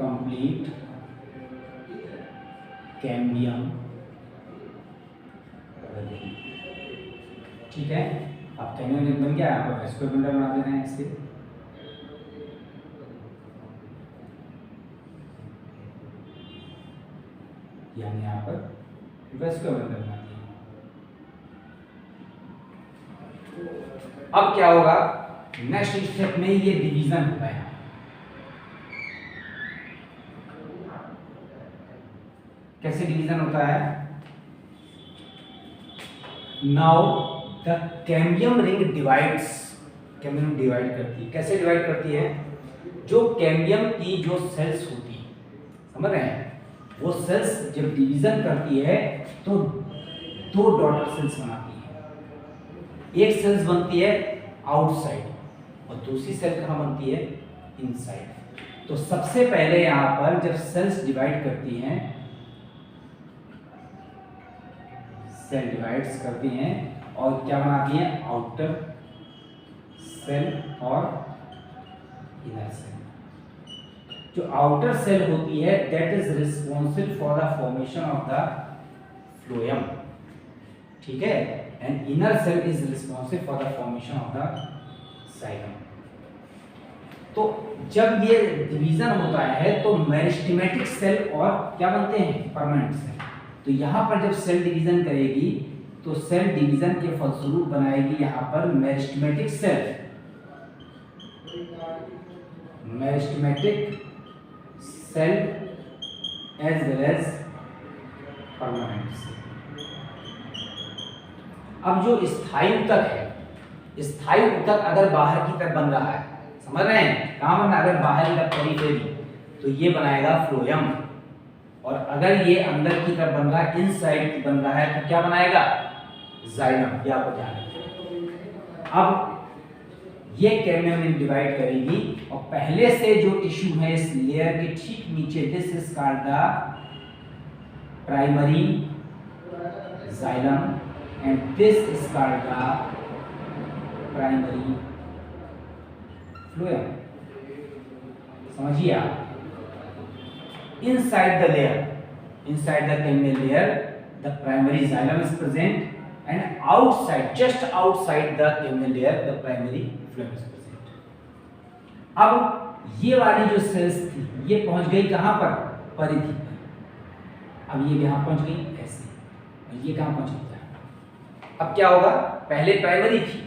Complete cambium ring, ठीक है। अब कैम्बियम रिंग बन गया, आप वेस्कुलर बंडल बना देना है इससे। यानी यहाँ पर वेस्कुलर बंडल बना दिया। अब क्या होगा, नेक्स्ट स्टेप में ये डिवीजन होता है। कैसे डिवीजन होता है, now the cambium ring divides, cambium divide करती है। कैसे डिवाइड करती है, जो कैम्बियम की जो सेल्स होती है, समझ रहे हैं, वो सेल्स जब डिवीजन करती है तो दो डॉटर सेल्स बनाती है। एक सेल्स बनती है आउटसाइड और दूसरी सेल कहाँ बनती है, इनसाइड। तो सबसे पहले यहाँ पर जब सेल्स डिवाइड करती हैं, सेल डिवाइड्स करती हैं और क्या बनाती हैं, आउटर सेल और इनर सेल। जो आउटर सेल होती है that is responsible for the formation of the phloem, ठीक है, and inner cell is responsible for the formation of the xylem. तो जब ये डिवीजन होता है तो मेरिस्टेमेटिक सेल और क्या बनते हैं, परमानेंट सेल। तो यहाँ पर जब सेल डिवीजन करेगी तो सेल डिवीजन के फलस्वरूप बनाएगी यहाँ पर meristematic cell, meristematic cell as well as permanent cell. अब जो स्थायी ऊतक है, स्थायी ऊतक अगर बाहर की तरफ बन रहा है, समझ रहे हैं, कहाँ बन रहा है, अगर बाहर की तरफ पेरिफेरी, तो ये बनाएगा फ्लोएम, और अगर ये अंदर की तरफ बन रहा है, इनसाइड बन रहा है, तो क्या बनाएगा, जाइलम। ये आपको ध्यान रखना। अब ये कैम्बियम रिंग डिवाइड करेगी और पहले से जो टिश्यू है इस लेयर के ठीक नीचे, this is called the primary xylem and this is called the primary phloem। समझिए आप, inside the layer, inside the cambium layer the primary xylem is present and outside, just outside the cambium layer the primary phloem is present। अब ये वाली जो sales थी ये पहुंच गई कहां पर, परिधि पर। अब ये यहां पहुंच गई ऐसे, और ये कहां पहुंच गई। अब क्या होगा, पहले प्राइमरी थी,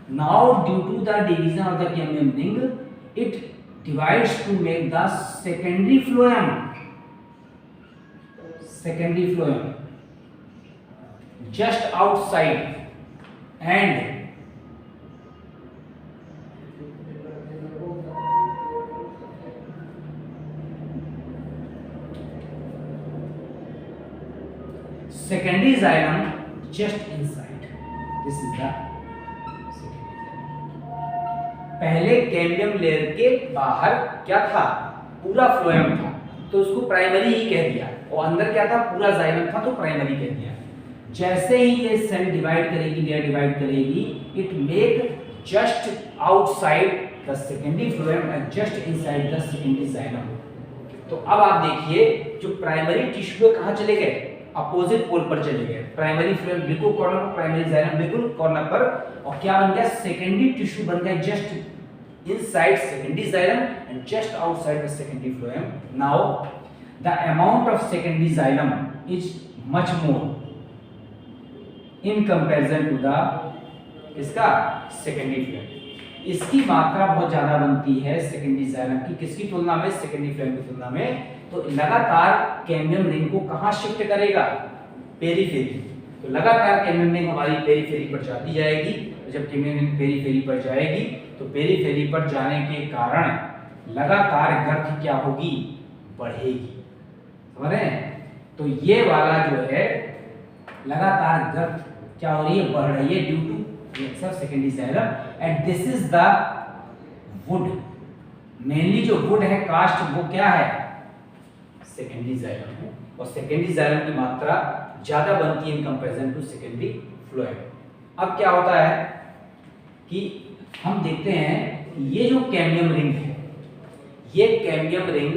Now due to the division of the cambium ring, it divides to make the secondary phloem. Secondary phloem just outside and secondary xylem just inside. This is the secondary xylem. पहले cambium layer के बाहर क्या था? पूरा phloem था, तो उसको primary ही कह दिया, और अंदर क्या था? पूरा जाइलम था, तो प्राइमरी कह दिया। जैसे ही ये सेल डिवाइड करेगी, लेयर डिवाइड करेगी, it make just outside the secondary phloem and just inside the secondary xylem. तो अब आप देखिए, जो प्राइमरी टिश्यू कहाँ चले गए? अपोजिट पोल पर चले गए। प्राइमरी फ्लोएम बिल्कुल कॉर्नर पर, प्राइमरी जाइलम बिल्कुल कॉर्नर पर, और क्या बन गया? सेकेंडरी टिश्यू बन गया just inside secondary xylem and just outside the secondary phloem. Now the amount of secondary xylem is much more in comparison to the इसका secondary phloem. इसकी मात्रा बहुत ज्यादा बनती है secondary xylem की, किसकी तुलना में? secondary phloem की तुलना में। तो लगातार कैम्बियम रिंग को कहाँ शिफ्ट करेगा? पेरीफेरी। तो लगातार कैम्बियम रिंग हमारी पेरीफेरी पर जाती जाएगी। जब कैम्बियम रिंग पेरीफेरी पर जाएगी, तो पेरीफेरी पर जाने के कारण लगातार गर्थ क्या होगी? बढ़ेगी। समझ रहे हैं? तो ये वाला जो है लगातार गर्थ क्या हो रही है? बढ़ रही है due to secondary xylem. And this is the wood. Mainly जो वुड है, कास्ट, वो क्या है? Secondary xylem. और सेकेंडरी जाइलम की मात्रा ज्यादा बनती है in comparison to secondary phloem. अब क्या होता है कि हम देखते हैं ये जो कैम्बियम रिंग है, ये कैम्बियम रिंग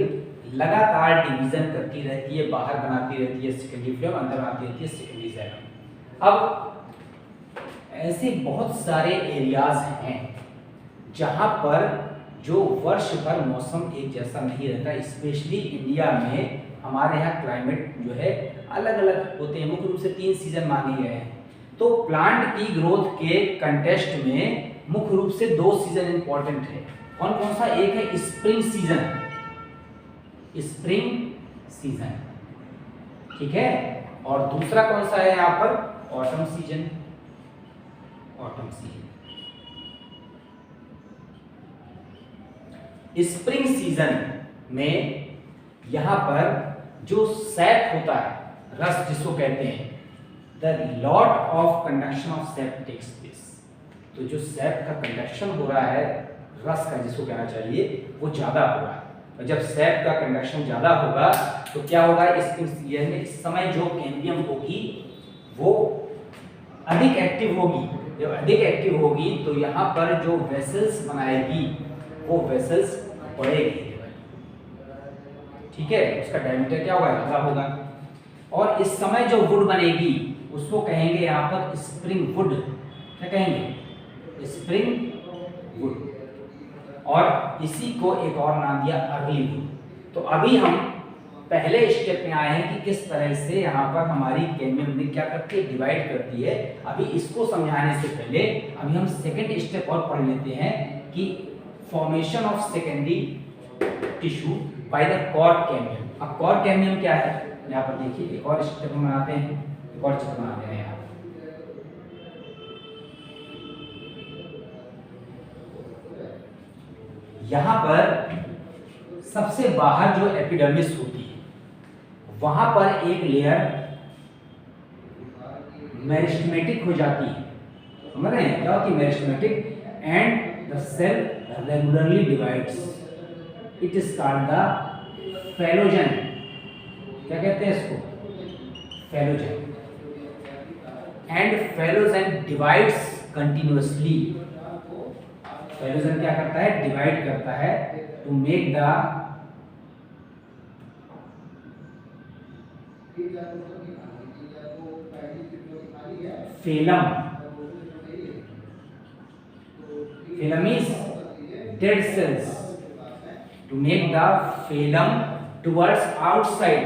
लगातार डिवीजन करती रहती है, बाहर बनाती रहती है सेकेंडरी फ्लोएम, अंदर बनाती रहती है सेकेंडरी जाइलम। अब ऐसे बहुत सारे एरियाज हैं जहां पर जो वर्ष भर मौसम एक जैसा नहीं रहता। स्पेशली इंडिया में हमारे यहाँ क्लाइमेट जो है अलग अलग होते हैं। मुख्य रूप से 3 सीजन माने गए हैं। तो प्लांट की ग्रोथ के कंटेस्ट में मुख्य रूप से 2 सीजन इंपॉर्टेंट है। कौन कौन सा? एक है स्प्रिंग सीजन, स्प्रिंग सीजन, ठीक है, और दूसरा कौन सा है यहाँ पर? Autumn season, autumn season. Spring season में यहां पर जो सैप होता है, रस जिसको कहते हैं, the lot of conduction of sap takes place. तो जो सैप का कंडक्शन हो रहा है, रस का जिसको कहना चाहिए, वो ज्यादा हो रहा है। और जब सैप का कंडक्शन ज्यादा होगा तो क्या होगा? स्प्रिंग सीजन में इस समय जो कैम्बियम होगी वो अधिक एक्टिव होगी। जब अधिक एक्टिव होगी तो यहाँ पर जो वेसल्स बनाएगी वो वेसल्स बढ़ेगी, ठीक है, उसका डायमीटर क्या होगा? ज्यादा होगा। और इस समय जो वुड बनेगी उसको कहेंगे यहाँ पर स्प्रिंग वुड। क्या कहेंगे? Spring would. और इसी को एक और नाम दिया अर्ली वुड। तो अभी हम पहले स्टेप में आए हैं कि किस तरह से यहाँ पर हमारी कैम्बियम रिंग क्या करती है? डिवाइड करती है। अभी इसको समझाने से पहले अभी हम सेकंड स्टेप और पढ़ लेते हैं कि formation of secondary tissue by the cork cambium. अब कॉर्ड कैम्बियम क्या है? यहाँ पर देखिए, एक और स्टेप हम बनाते हैं, एक और चित्र बनाते हैं। यहाँ यहाँ पर सबसे बाहर जो एपिडर्मिस होती है, वहां पर एक लेयर मेरिस्टेमेटिक हो जाती है। समझ रहे हैं क्या होती है meristematic? And the cell regularly divides. It is called the phalogen. क्या कहते हैं इसको? phalogen. And phalogen divides continuously. phalogen क्या करता है? divide करता है to make the phylum. Phylum is dead cells to make the phylum towards outside.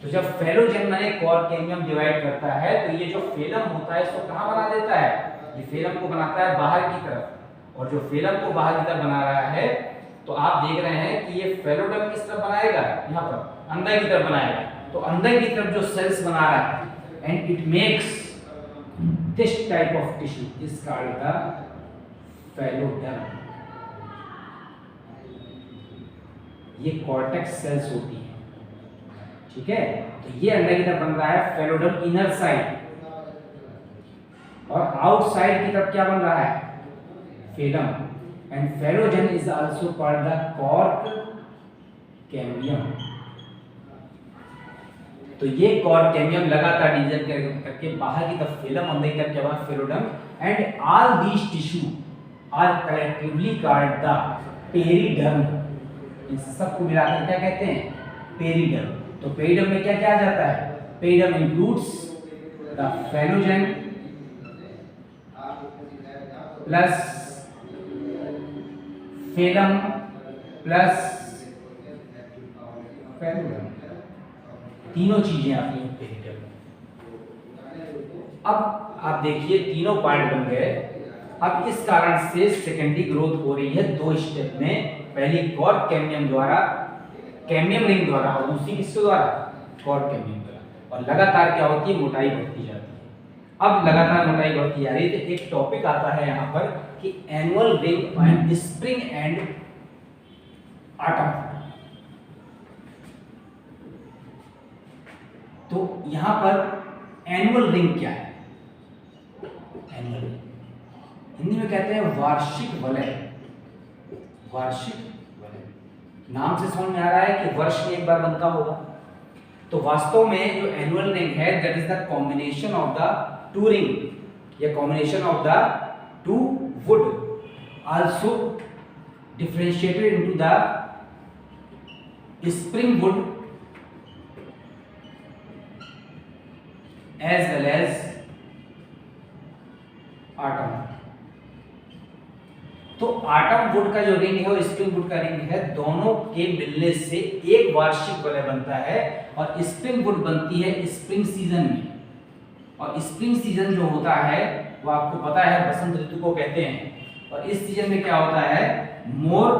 तो जब फेलोजेन माने कॉर्ड कैम्बियम डिवाइड करता है तो ये जो फेलम होता है इसको कहाँ बना देता है? ये फेलम को बनाता है बाहर की तरफ, और जो फेलम को बाहर की तरफ बना रहा है, तो आप देख रहे हैं कि ये फेलोडर्म किस तरफ बनाएगा, यहाँ पर अंदर की तरफ बनाएगा। तो अंदर की तरफ जो सेल्स बना रहा है, and it makes this type of tissue is called the phelloderm. ये कॉर्टेक्स सेल्स होती है, ठीक है। तो ये अंदर की तरफ बन रहा है फेलोडर्म इनर साइड, और आउटसाइड की तरफ क्या बन रहा है, phellem. And phellogen is also called the cork cambium. तो ये कॉर्क कैम्बियम लगातार डिवीजन करके बाहर की तरफ फेलम, अंदर की तरफ क्या बना, phelloderm. And all these tissue are collectively called the periderm. इन सबको मिलाकर क्या कहते हैं, पेरिडर्म। तो पेरिडर्म में क्या क्या आ जाता है, periderm includes the phellogen plus phellem plus phelloderm, तीनों चीजें आती हैं पेरिडर्म। अब आप देखिए तीनों पार्ट बन गए। अब इस कारण से सेकेंडरी ग्रोथ हो रही है दो स्टेप में, पहली कॉर्क कैम्बियम द्वारा, कैम्बियम रिंग द्वारा, और दूसरी किसके द्वारा, कॉर्क कैम्बियम द्वारा। और लगातार क्या होती है, मोटाई बढ़ती जाती है। अब लगातार मोटाई बढ़ती जा रही है, तो एक टॉपिक आता है यहाँ पर कि annual ring and spring and autumn. तो यहाँ पर एनुअल रिंग क्या है, एनुअल रिंग हिंदी में कहते हैं वार्षिक वलय। वार्षिक वलय, नाम से समझ में आ रहा है कि वर्ष में एक बार बनता होगा। तो वास्तव में जो एनुअल रिंग है, that is the combination of the two ring, या combination of the two wood, also differentiated into the spring wood as well as autumn. तो आटम वुड का जो रिंग है और स्प्रिंग वुड का रिंग है, दोनों के मिलने से एक वार्षिक वलय बनता है, और स्प्रिंग वुड बनती है स्प्रिंग सीजन में। और स्प्रिंग सीजन जो होता है वो आपको पता है बसंत ऋतु को कहते हैं। और इस सीजन में क्या होता है, मोर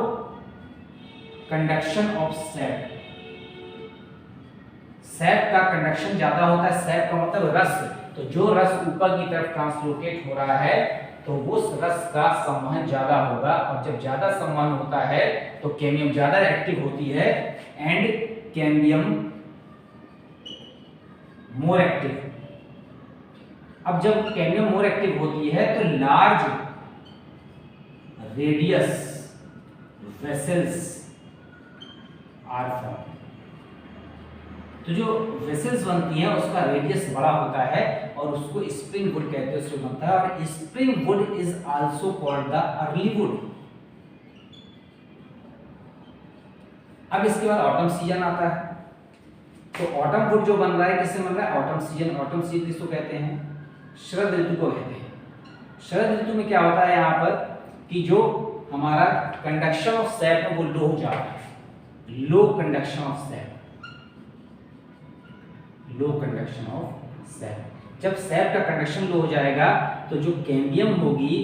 कंडक्शन ऑफ सैप, सैप का कंडक्शन ज्यादा होता है। सैप का मतलब रस, तो जो रस ऊपर की तरफ ट्रांसलोकेट हो रहा है, तो उस रस का संवहन ज्यादा होगा, और जब ज्यादा संवहन होता है तो कैम्बियम ज्यादा एक्टिव होती है, एंड कैम्बियम मोर एक्टिव। अब जब कैम्बियम मोर एक्टिव होती है तो large radius vessels are form. तो जो वेसल्स बनती हैं उसका रेडियस बड़ा होता है, और उसको स्प्रिंग वुड कहते हैं, उससे बनता है। और spring would is also called the early would. अब इसके बाद ऑटम सीजन आता है। तो ऑटम वुड जो बन रहा है किससे बन रहा है, ऑटम सीजन। ऑटम सीजन किसको कहते हैं, शरद ऋतु को कहते हैं। शरद ऋतु में क्या होता है यहाँ पर कि जो हमारा कंडक्शन ऑफ सैप है वो लो हो जाता है, low conduction of sap, low conduction of sap. जब सैप का कंडक्शन लो हो जाएगा तो जो कैम्बियम होगी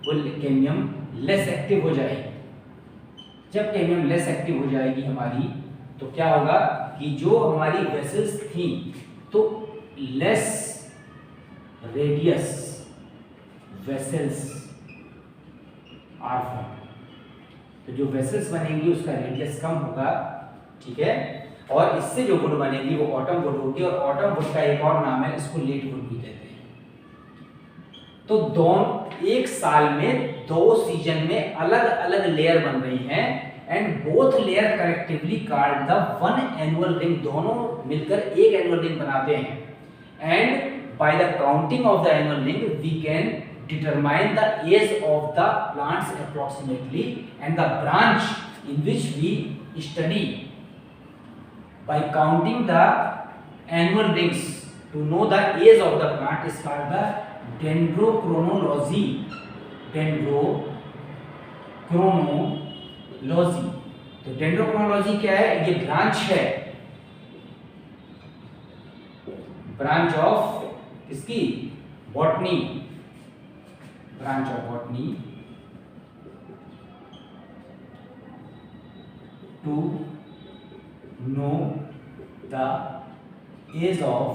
वो कैम्बियम लेस एक्टिव हो जाएगी। जब कैम्बियम लेस एक्टिव हो जाएगी हमारी, तो क्या होगा कि जो हमारी वेसल्स थी तो less radius vessels are form. तो जो वेसल्स बनेंगी उसका रेडियस कम होगा, ठीक है। और इससे जो वुड बनेगी वो ऑटम वुड होगी, और ऑटम वुड का एक और नाम है, इसको लेट वुड भी कहते हैं। तो दोनों एक साल में दो सीजन में अलग अलग लेयर बन रही हैं, and both layer collectively called the one annual ring. दोनों मिलकर एक एनुअल रिंग बनाते हैं, and by the counting of the annual ring we can determine the age of the plants approximately, and the branch in which we study by counting the annual rings to know the age of the plant is called the dendrochronology. dendrochronology। तो dendrochronology क्या है, ये branch है, branch of किसकी, botany. branch of botany to know the age of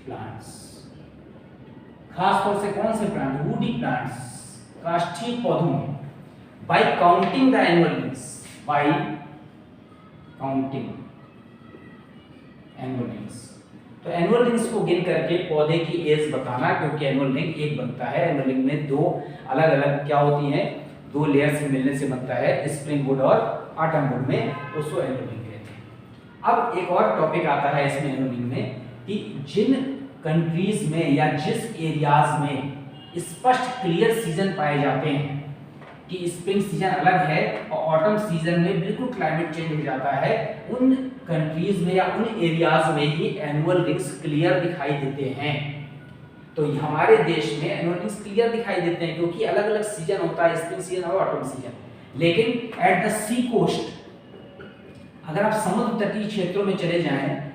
plants। खास तौर से कौन से प्लांट, वुडी प्लांट्स, काष्ठीय पौधों में, bye counting the annual rings, bye counting annual rings. तो एनुअल रिंग्स को गिन करके पौधे की एज बताना, क्योंकि एनुअल रिंग एक बनता है, एनुअल रिंग में दो अलग अलग क्या होती हैं, दो लेयर से मिलने से बनता है, स्प्रिंग वुड और ऑटम वुड में, उसको एनुअल रिंग कहते हैं। अब एक और टॉपिक आता है इसमें एनुअल रिंग में कि जिन कंट्रीज में या जिस एरियाज में स्पष्ट क्लियर सीजन पाए जाते हैं कि स्प्रिंग सीजन अलग है और ऑटम सीजन में बिल्कुल क्लाइमेट चेंज हो जाता है, उन कंट्रीज में या उन एरियाज में ही एनुअल रिंग्स क्लियर दिखाई देते हैं। तो हमारे देश में एनुअल रिंग्स क्लियर दिखाई देते हैं क्योंकि अलग अलग सीजन होता है, स्प्रिंग सीजन और ऑटम सीजन। लेकिन एट द सी कोस्ट, अगर आप समुद्र तटीय क्षेत्रों में चले जाएं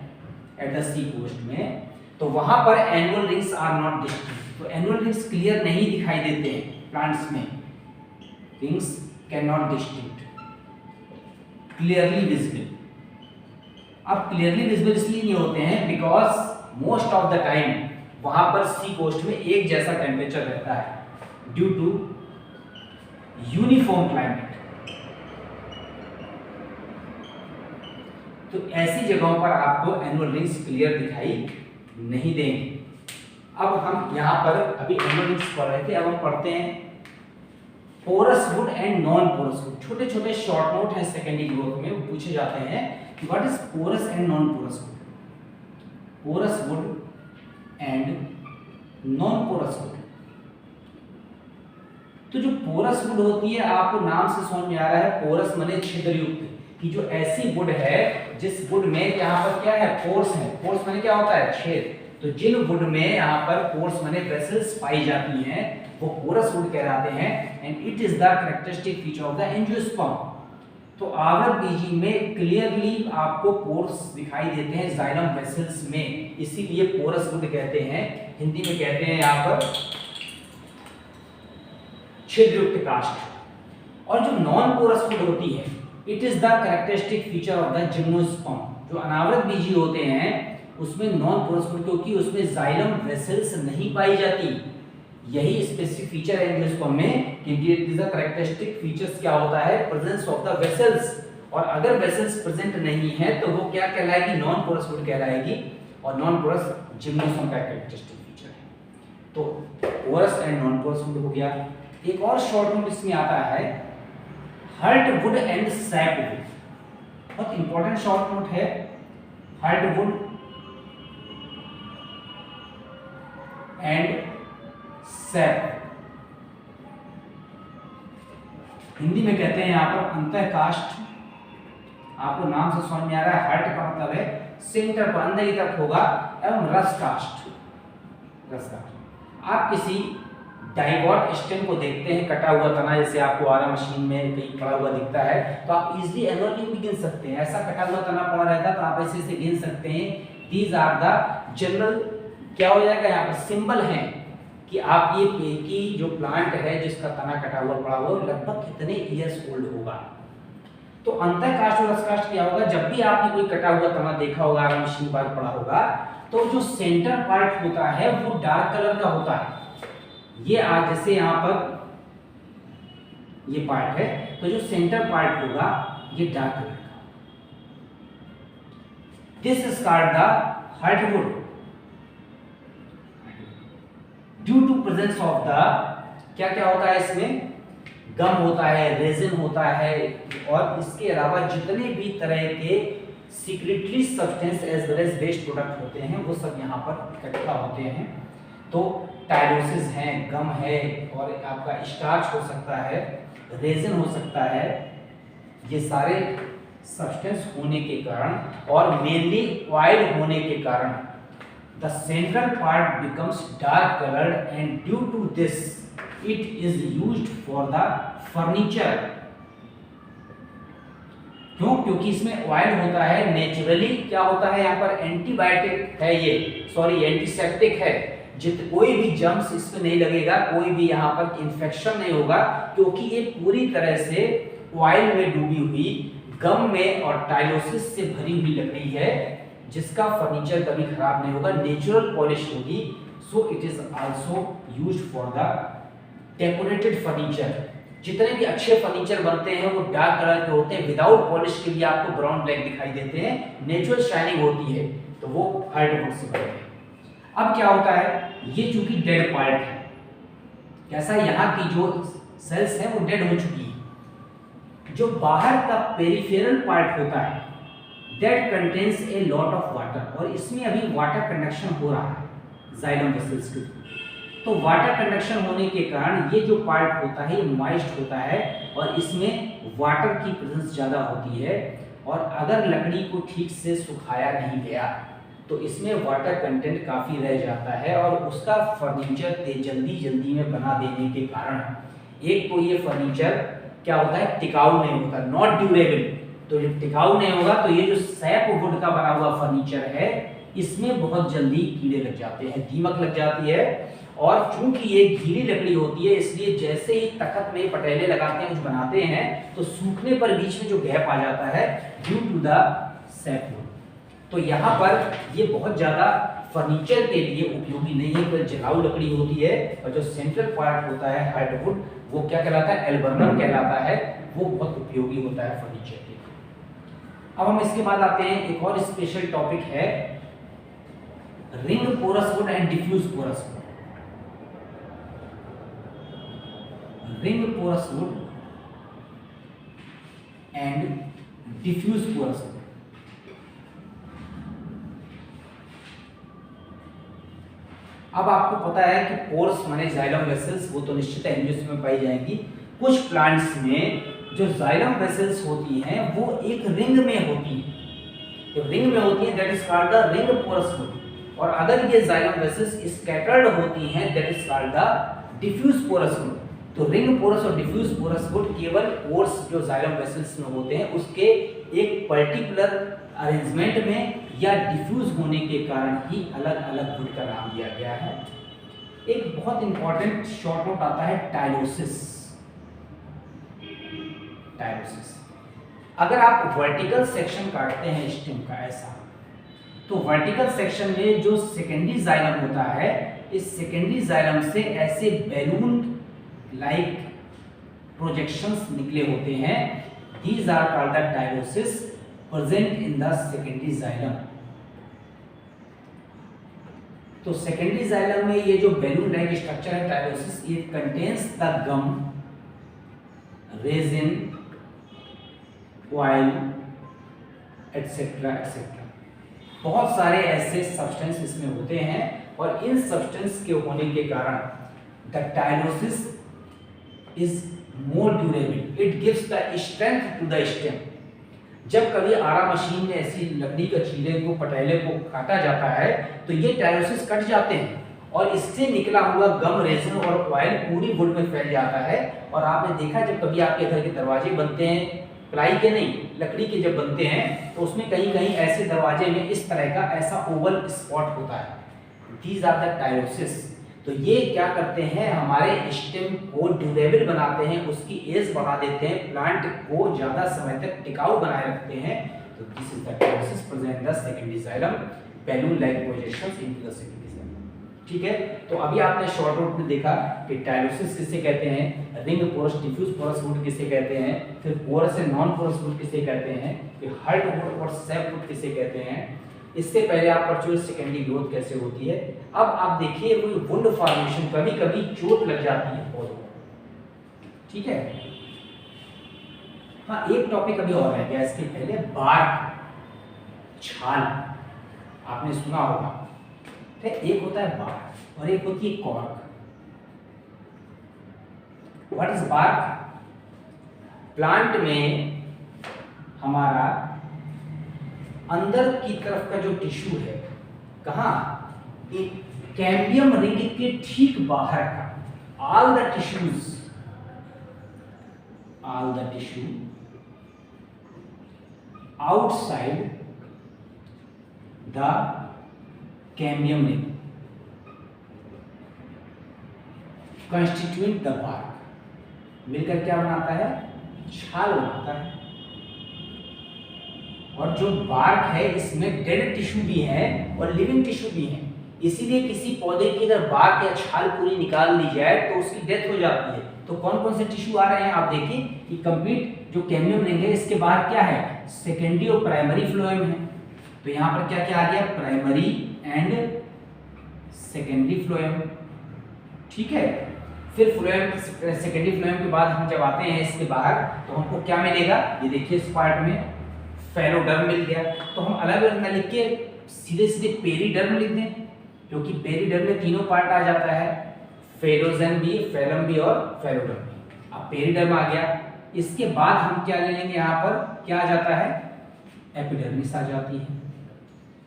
एट द सी कोस्ट में, तो वहां पर annual rings are not distinct. तो एनुअल रिंग्स क्लियर नहीं दिखाई देते हैं प्लांट्स में, rings can not distinct, clearly visible. अब क्लियरली विजिबल इसलिए नहीं होते हैं because most of the time वहां पर सी कोस्ट में एक जैसा टेम्परेचर रहता है ड्यू टू यूनिफॉर्म क्लाइमेट। तो ऐसी जगहों पर आपको एनुअल रिंग्स क्लियर दिखाई नहीं देंगे। अब हम यहाँ पर अभी एनुअल रिंग्स पढ़ रहे थे, अब हम पढ़ते हैं porous wood and non porous wood. छोटे छोटे शॉर्ट नोट हैं सेकेंडरी ग्रोथ में, वो पूछे जाते हैं कि what is porous and non porous wood. Porous wood and non porous wood. तो जो पोरस वुड होती है, आपको नाम से समझ में आ रहा है, पोरस माने छिद्रयुक्त, कि जो ऐसी वुड है जिस वुड में यहाँ पर क्या है, पोर्स है। पोर्स माने क्या होता है, छेद। तो जिन वुड में यहाँ पर पोर्स माने वेसल्स पाई जाती हैं, वो पोरस वुड कहलाते हैं। And it is the characteristic feature of the angiosperm. तो आवृत बीजी में क्लियरली आपको पोर्स दिखाई देते हैं जाइलम वेसल्स में, इसीलिए पोरस वुड कहते हैं। हिंदी में कहते हैं यहाँ पर छिद्रयुक्त काष्ठ। और जो नॉन पोरस वुड होती है, it is the characteristic feature of the gymnosperm. जो अनावृत बीजी होते हैं उसमें नॉन पोरस वुड, क्योंकि उसमें जाइलम वेसल्स नहीं पाई जाती। यही स्पेसिफिक फीचर है एंजियोस्पर्म में कि it is the characteristic features क्या होता है, प्रेजेंस ऑफ द वेसल्स। और अगर वेसल्स प्रेजेंट नहीं है तो वो क्या कहलाएगी, नॉन पोरस वुड कहलाएगी। और नॉन पोरस जिम्नोस्पर्म का कैरेक्टरिस्टिक फीचर है। तो porous and non porous wood हो गया। एक और शॉर्ट नोट इसमें आता है heart wood and sap wood. बहुत इंपॉर्टेंट शॉर्ट नोट है, heart wood and sap. Hindi में कहते हैं यहाँ पर अंतःकाष्ठ। आपको नाम से समझ में आ रहा है, हर्ट का मतलब है सेंटर पर अंदर की तरफ होगा, एवं रस काष्ठ। रस काष्ठ। आप किसी डाइवॉट स्टेम को देखते हैं, कटा हुआ तना, जैसे आपको आरा मशीन में कहीं पड़ा हुआ दिखता है, तो आप इजीली एनुअल रिंग भी गिन सकते हैं। ऐसा कटा हुआ तना पड़ा रहता है तो आप ऐसे से गिन सकते हैं। दीज आर द जनरल, क्या हो जाएगा यहाँ पर, सिंबल हैं कि आप ये कि जो प्लांट है जिसका तना कटा हुआ पड़ा हुआ लगभग कितने ईयर्स ओल्ड होगा। तो अंतःकाष्ठ और रसकाष्ठ क्या होगा, जब भी आपने कोई कटा हुआ तना देखा होगा, आरा मशीन पर पड़ा होगा, तो जो सेंटर पार्ट होता है वो डार्क कलर का होता है। ये आज जैसे यहाँ पर ये पार्ट है, तो जो सेंटर पार्ट होगा ये डार्क कलर का। This is called the heartwood due to presence of the, क्या क्या होता है इसमें, गम होता है, रेजिन होता है, और इसके अलावा जितने भी तरह के secretory substance as well as waste product होते हैं वो सब यहाँ पर इकट्ठा होते हैं। तो टाइलोसिस है, गम है, और आपका स्टार्च हो सकता है, रेजिन हो सकता है। ये सारे सब्सटेंस होने के कारण और मेनली ऑयल होने के कारण the central part becomes dark coloured, and due to this it is used for the furniture. क्यों? क्योंकि इसमें ऑयल होता है। नेचुरली क्या होता है यहाँ पर, एंटीबायोटिक है ये, सॉरी एंटीसेप्टिक है, कोई भी जम्स इस पे नहीं लगेगा, कोई भी यहाँ पर इन्फेक्शन नहीं होगा, क्योंकि ये पूरी तरह से ऑयल में डूबी हुई, गम में और टाइलोसिस से भरी हुई लकड़ी है, जिसका फर्नीचर कभी खराब नहीं होगा, नेचुरल पॉलिश होगी। So it is also used for the decorated furniture. जितने भी अच्छे फर्नीचर बनते हैं वो डार्क कलर के होते हैं, विदाउट पॉलिश के लिए आपको ब्राउन ब्लैक दिखाई देते हैं, नेचुरल शाइनिंग होती है, तो वो हार्डवुड से बनते हैं। अब क्या होता है, ये चूंकि डेड पार्ट है, कैसा, यहाँ की जो सेल्स है वो डेड हो चुकी है। जो बाहर का पेरिफेरल पार्ट होता है that contains a lot of water, और इसमें अभी वाटर कंडक्शन हो रहा है जाइलम वेसल्स के थ्रू। तो वाटर कंडक्शन होने के कारण ये जो पार्ट होता है ये मॉइस्ट होता है, और इसमें वाटर की प्रेजेंस ज़्यादा होती है, और अगर लकड़ी को ठीक से सुखाया नहीं गया तो इसमें वाटर कंटेंट काफ़ी रह जाता है, और उसका फर्नीचर जल्दी में बना देने के कारण एक तो ये फर्नीचर क्या होता है, टिकाऊ नहीं होता, नॉट ड्यूरेबल। तो जब टिकाऊ नहीं होगा तो ये जो सैप वुड का बना हुआ फर्नीचर है इसमें बहुत जल्दी कीड़े लग जाते हैं, दीमक लग जाती है, और चूंकि ये गीली लकड़ी होती है इसलिए जैसे ही तखत में पटेले लगाते हैं, कुछ बनाते हैं, तो सूखने पर बीच में जो गैप आ जाता है due to the sap wood. तो यहाँ पर ये बहुत ज़्यादा फर्नीचर के लिए उपयोगी नहीं है, तो जलाऊ लकड़ी होती है, और जो सेंट्रल पार्ट होता है हार्डवुड वो क्या कहलाता है, एल्बर्नम कहलाता है, वो बहुत उपयोगी होता है फर्नीचर के लिए। अब हम इसके बाद आते हैं, एक और स्पेशल टॉपिक है ring porous wood and diffuse porous wood. Ring porous wood and diffuse porous wood. अब आपको पता है कि पोर्स माने जाइलम वेसल्स, वो तो निश्चित एंजियोस्पर्म में पाई जाएंगी। कुछ प्लांट्स में जो जाइलम वेसल्स होती हैं वो एक रिंग में होती है, जो रिंग में होती है that is called the ring porous wood, और अगर ये जाइलम वेसल्स स्कैटर्ड होती हैं that is called the diffuse porous wood. तो रिंग पोरस और डिफ्यूज पोरस वुड केवल पोर्स जो जाइलम वेसल्स में होते हैं उसके एक पर्टिकुलर अरेंजमेंट में या डिफ्यूज होने के कारण ही अलग अलग वुड का नाम दिया गया है। एक बहुत इंपॉर्टेंट शॉर्ट नोट आता है टाइलोसिस। टाइलोसिस, अगर आप वर्टिकल सेक्शन काटते हैं स्टेम का ऐसा, तो वर्टिकल सेक्शन में जो सेकेंडरी जाइलम होता है, इस सेकेंडरी जाइलम से ऐसे बैलून लाइक प्रोजेक्शंस निकले होते हैं, these are called the tylosis present in the secondary xylem। तो सेकेंडरी जाइलम में ये जो बैलून लाइक स्ट्रक्चर है टाइलोसिस, ये contains the gum, resin, oil etcetera etcetera. बहुत सारे ऐसे सब्सटेंस इसमें होते हैं, और इन सब्सटेंस के होने के कारण the tylosis is more durable, it gives the strength to the stem। जब कभी आरा मशीन में ऐसी लकड़ी के चीले को, पटेले को काटा जाता है तो ये टाइलोसिस कट जाते हैं, और इससे निकला हुआ गम, रेजिन और ऑयल पूरी वुड में फैल जाता है। और आपने देखा जब कभी आपके घर के दरवाजे बनते हैं, प्लाई के नहीं लकड़ी के जब बनते हैं, तो उसमें कहीं कहीं ऐसे दरवाजे में इस तरह का ऐसा ओवल स्पॉट होता है, दीज आर द टाइलोसिस। तो ये क्या करते हैं, हमारे स्टेम को ड्यूरेबल बनाते हैं, उसकी एज बढ़ा देते हैं, प्लांट को ज्यादा समय तक टिकाऊ बनाए रखते हैं। तो this is the tylosis present in the secondary xylem, balloon like projections into the secondary xylem. ठीक है, तो अभी आपने शॉर्ट नोट में देखा कि टाइलोसिस किसे कहते हैं, ring porous, diffuse porous wood किसे कहते हैं, फिर porous and non porous wood किसे कहते हैं, फिर हार्डवुड और सैप वुड किसे कहते हैं। इससे पहले आप पढ़ चुके सेकेंडरी ग्रोथ कैसे होती है। अब आप देखिए कोई वुंड फॉर्मेशन, कभी कभी चोट लग जाती है पौधों को, ठीक है। हाँ, एक टॉपिक अभी और है क्या इसके पहले, बार्क, छाल, आपने सुना होगा, ठीक। एक होता है बार्क और एक होती है cork. What is bark? Plant में हमारा अंदर की तरफ का जो टिश्यू है, कहाँ, कैम्बियम रिंग के ठीक बाहर का, all the tissue outside the cambium ring, constituent the bark, मिलकर क्या बनाता है, छाल बनाता है। और जो बार्क है इसमें डेड टिश्यू भी है और लिविंग टिश्यू भी है, इसीलिए किसी पौधे की अगर बार्क या छाल पूरी निकाल ली जाए तो उसकी डेथ हो जाती है। तो कौन कौन से टिश्यू आ रहे हैं आप देखिए कि कंप्लीट जो कैम्बियम रिंग है इसके बाहर क्या है, सेकेंडरी और प्राइमरी फ्लोएम है। तो यहाँ पर क्या क्या आ गया, प्राइमरी एंड सेकेंडरी फ्लोएम, ठीक है। फिर फ्लोएम, सेकेंडरी फ्लोएम के बाद हम जब आते हैं इसके बाहर तो हमको क्या मिलेगा, ये देखिए इस पार्ट में फेलोडर्म मिल गया। तो हम अलग अलग ना लिख के सीधे सीधे पेरीडर्म लिख दें, क्योंकि पेरीडर्म में तीनों पार्ट आ जाता है, फेलोजेन भी, फेलम भी और फेलोडर्म भी। अब पेरीडर्म आ गया, इसके बाद हम क्या ले लेंगे, यहाँ पर क्या आ जाता है, एपिडर्मिस आ जाती है,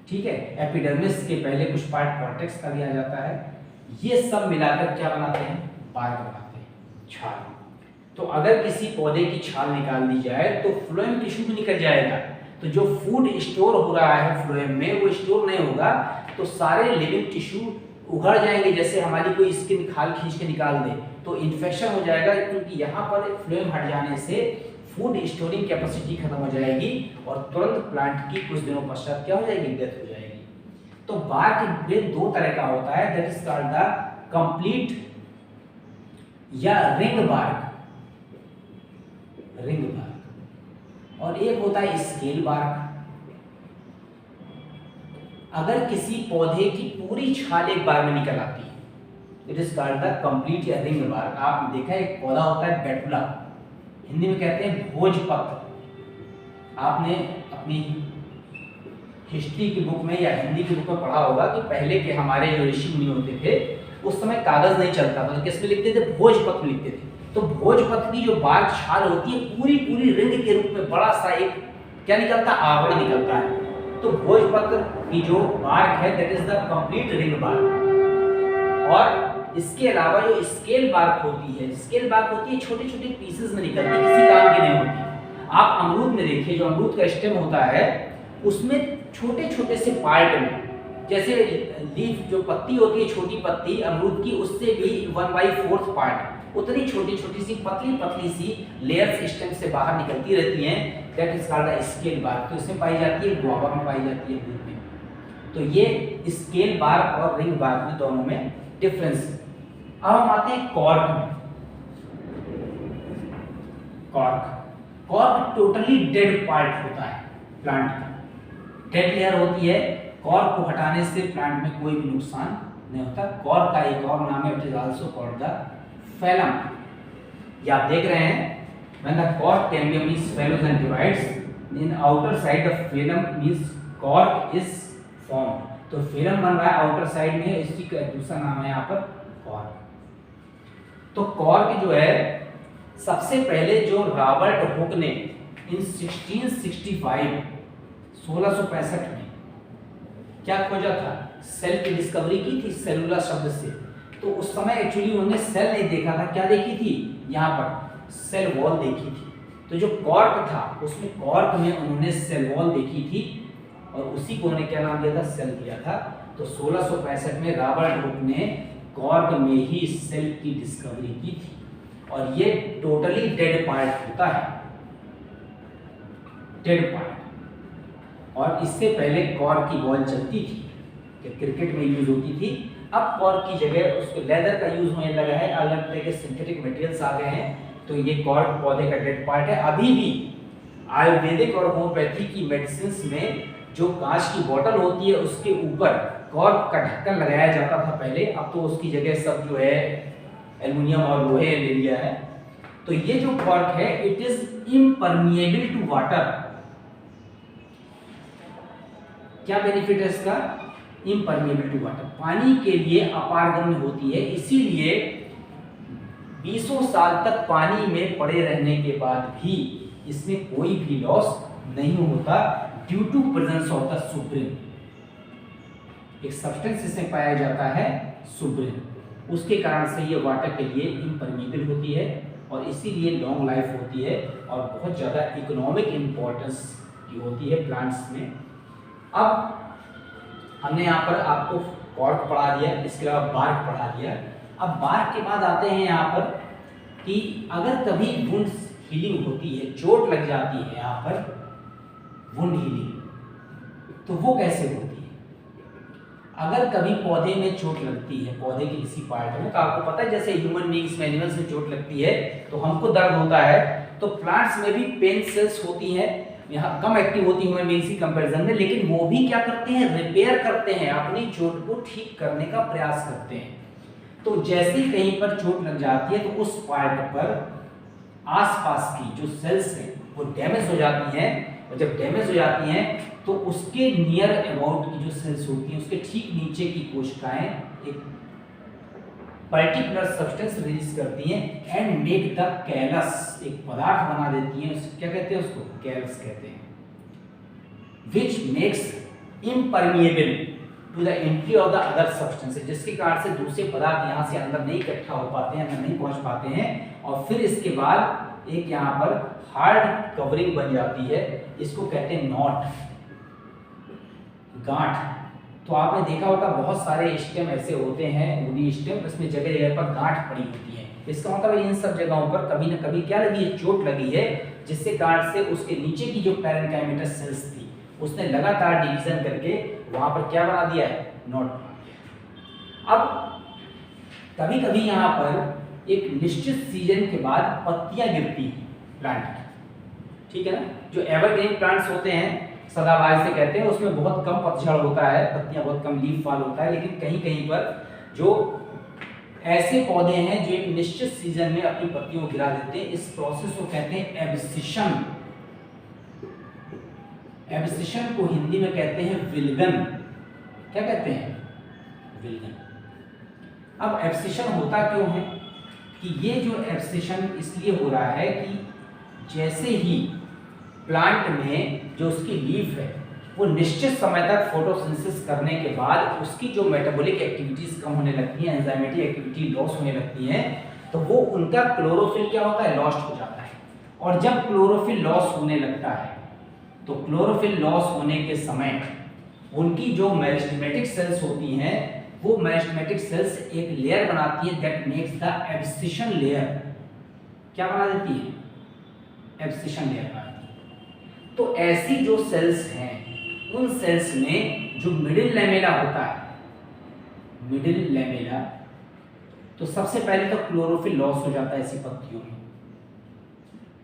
ठीक है। एपिडर्मिस के पहले कुछ पार्ट कॉर्टेक्स का भी आ जाता है। ये सब मिलाकर क्या बनाते हैं, बार्क बनाते हैं, छाल। तो अगर किसी पौधे की छाल निकाल दी जाए तो फ्लोएम टिश्यू भी निकल जाएगा। तो जो फूड स्टोर हो रहा है फ्लोएम में वो स्टोर नहीं होगा, तो सारे लिविंग टिश्यू उघड़ जाएंगे, जैसे हमारी कोई स्किन खाल खींच के निकाल दे तो इन्फेक्शन हो जाएगा, क्योंकि यहाँ पर फ्लोएम हट जाने से फूड स्टोरिंग कैपेसिटी खत्म हो जाएगी और तुरंत प्लांट की कुछ दिनों पश्चात क्या हो जाएगी, डेथ हो जाएगी। तो बार्क में दो तरह का होता है, that is called the complete या रिंग बार्क, रिंग बार्क, और एक होता है स्केल बार्क। अगर किसी पौधे की पूरी छाल एक बार में निकल आती है, it is called the complete या रिंग बार्क। आपने देखा एक पौधा होता है बेटुला, हिंदी में कहते हैं भोजपत्र। आपने अपनी हिस्ट्री की बुक में या हिंदी की बुक में पढ़ा होगा कि पहले के हमारे जो ऋषि मुनि होते थे उस समय कागज नहीं चलता था, तो किस में लिखते थे, भोजपत्र लिखते थे। तो भोजपत्र की जो बार्क छाल होती है पूरी पूरी रिंग के रूप में बड़ा सा एक क्या निकलता है, आवरण निकलता है। तो भोजपत्र की जो बार्क है that is the complete ring bark. और इसके अलावा जो स्केल बार्क होती है, स्केल बार्क होती है छोटे छोटे पीसेस में निकलती है, किसी काम की नहीं होती। आप अमरूद में देखिए, जो अमरूद का स्टेम होता है उसमें छोटे छोटे से पार्ट में, जैसे लीफ जो पत्ती होती है, छोटी पत्ती अमरूद की, उससे भी 1/4 पार्ट उतनी छोटी छोटी सी पतली पतली सी लेयर्स स्टेम से बाहर निकलती रहती हैं, that is called the scale bark. तो इसमें पाई जाती है, गुआवा में पाई जाती है, दूध में। तो ये स्केल बार्क और रिंग बार्क में दोनों में डिफरेंस। अब हम आते हैं कॉर्क में। कॉर्क टोटली डेड पार्ट होता है प्लांट का, डेड लेयर होती है। कॉर्क को हटाने से प्लांट में कोई भी नुकसान नहीं होता। कॉर्क का एक और नाम है, it is also called the phylum। ये आप देख रहे हैं, when the cork cambium is phyllodes and divides, in outer side the phylum means cork is formed। तो phylum बन रहा है आउटर साइड में, इसकी दूसरा नाम है यहाँ पर कॉर्क। तो कॉर्क जो है सबसे पहले जो रॉबर्ट हुक ने इन 1665 1665 में क्या खोजा था, सेल की डिस्कवरी की थी, सेलुलर शब्द से। तो उस समय एक्चुअली उन्होंने सेल नहीं देखा था, क्या देखी थी, यहाँ पर सेल वॉल देखी थी। तो जो कॉर्क था उसमें कॉर्क में उन्होंने सेल वॉल देखी थी और उसी को उन्होंने क्या नाम दिया था, सेल दिया था। तो 1665 में रॉबर्ट हुक ने कॉर्क में ही सेल की डिस्कवरी की थी। और ये टोटली डेड पार्ट होता है, डेड पार्ट। और इससे पहले कॉर्क की बॉल चलती थी, क्रिकेट में यूज होती थी। अब कॉर्क की जगह उसको लेदर का यूज होने लगा है, अलग तरह के सिंथेटिक मटेरियल्स आ गए हैं। तो ये कॉर्क पौधे का डेड पार्ट है। अभी भी आयुर्वेदिक और होम्योपैथी की मेडिसिन में जो कांच की बोतल होती है उसके ऊपर कॉर्क का ढक्कन लगाया जाता था पहले, अब तो उसकी जगह सब जो है एल्युमिनियम और लोहे ले लिया है। तो ये जो कॉर्क है it is impermeable to water. क्या बेनिफिट है इसका, इम्परमिएबल टू वाटर, पानी के लिए अपारगम्य होती है। इसीलिए 20 साल तक पानी में पड़े रहने के बाद भी इसमें कोई भी लॉस नहीं होता, due to presence of the suberin. एक सब्सटेंस इसमें पाया जाता है सुब्रिन, उसके कारण से ये वाटर के लिए इम्परमिएबल होती है और इसीलिए लॉन्ग लाइफ होती है और बहुत ज़्यादा इकोनॉमिक इम्पोर्टेंस की होती है प्लांट्स में। अब हमने यहाँ पर आपको कॉर्क पढ़ा दिया, इसके अलावा बार्क पढ़ा दिया। अब बार्क के बाद आते हैं यहाँ पर कि अगर कभी वुंड हीलिंग होती है, चोट लग जाती है यहाँ पर वुंड हीलिंग, तो वो कैसे होती है? अगर कभी पौधे में चोट लगती है, पौधे के किसी पार्ट में, तो आपको पता है जैसे ह्यूमन बीइंग्स में, एनिमल्स में चोट लगती है तो हमको दर्द होता है, तो प्लांट्स में भी पेन सेल्स होती हैं, यहाँ कम एक्टिव होती है ह्यूमन बीइंग्स की कंपैरिजन में, लेकिन वो भी क्या करते हैं, रिपेयर करते हैं, अपनी चोट को ठीक करने का प्रयास करते हैं। तो जैसे ही कहीं पर चोट लग जाती है तो उस पार्ट पर आसपास की जो सेल्स हैं वो डैमेज हो जाती हैं, और जब डैमेज हो जाती हैं तो उसके नियर अबाउट की जो सेल्स होती हैं उसके ठीक नीचे की कोशिकाएं एक पर्टिकुलर सब्सटेंस रिलीज करती हैं एंड मेक द कैलस, एक पदार्थ बना देती हैं, क्या कहते हैं उसको, कैलस कहते हैं, which makes impermeable to the entry of the other substances, जिसके कारण से दूसरे पदार्थ यहाँ से अंदर नहीं इकट्ठा हो पाते हैं, अंदर नहीं पहुंच पाते हैं, और फिर इसके बाद एक यहाँ पर हार्ड कवरिंग बन जाती है, इसको कहते हैं नॉट, गांठ। तो आपने देखा होगा बहुत सारे स्टेम ऐसे होते हैं, वुडी स्टेम, उसमें जगह जगह पर गांठ पड़ी होती है। इसका मतलब इन सब जगहों पर कभी ना कभी क्या लगी है, चोट लगी है, जिससे कारण से उसके नीचे की जो पैरेन्काइमेटस सेल्स थी उसने लगातार डिवीजन करके वहां पर क्या बना दिया है, नॉट बना दिया। अब कभी कभी यहाँ पर एक निश्चित सीजन के बाद पत्तियां गिरती हैं प्लांट की, ठीक है ना, जो एवरग्रीन प्लांट्स होते हैं, सदाबहार से कहते हैं, उसमें बहुत कम पतझड़ होता है, पत्तियां बहुत कम, लीफ फॉल होता है, लेकिन कहीं कहीं पर जो ऐसे पौधे हैं जो एक निश्चित सीजन में अपनी पत्तियों को गिरा देते हैं, इस प्रोसेस को कहते हैं एब्सिशन। एब्सिशन को हिंदी में कहते हैं विल्गन। क्या कहते हैं, विल्गन। अब एब्सिशन होता क्यों है कि ये जो एब्सिशन इसलिए हो रहा है कि जैसे ही प्लांट में जो उसकी लीफ है वो निश्चित समय तक फोटोसिंथेसिस करने के बाद उसकी जो मेटाबॉलिक एक्टिविटीज कम होने लगती हैं, एंजाइमेटिक एक्टिविटी लॉस होने लगती है, तो वो उनका क्लोरोफिल क्या होता है, लॉस्ट हो जाता है। और जब क्लोरोफिल लॉस होने लगता है तो क्लोरोफिल लॉस होने के समय उनकी जो मेरिस्टेमेटिक सेल्स होती हैं वो मेरिस्टेमेटिक सेल्स एक लेयर बनाती है that makes the abscission layer. क्या बना देती है, एब्सिशन लेयर बनाती है। तो ऐसी जो सेल्स हैं उन सेल्स में जो मिडिल लैमेला होता है, मिडिल लैमेला, तो सबसे पहले तो क्लोरोफिल लॉस हो जाता है ऐसी पत्तियों में,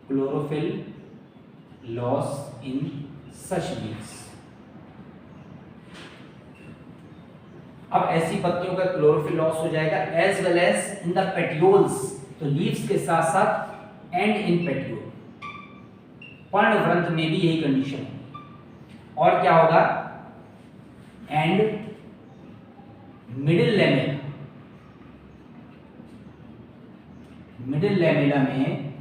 chlorophyll loss in such leaves. अब ऐसी पत्तियों का क्लोरोफिल लॉस हो जाएगा as well as in the petioles, तो लीव्स के साथ साथ एंड इन पेटियोल, पर्णवृंत में भी यही कंडीशन है। और क्या होगा, and middle lamella, middle lamella में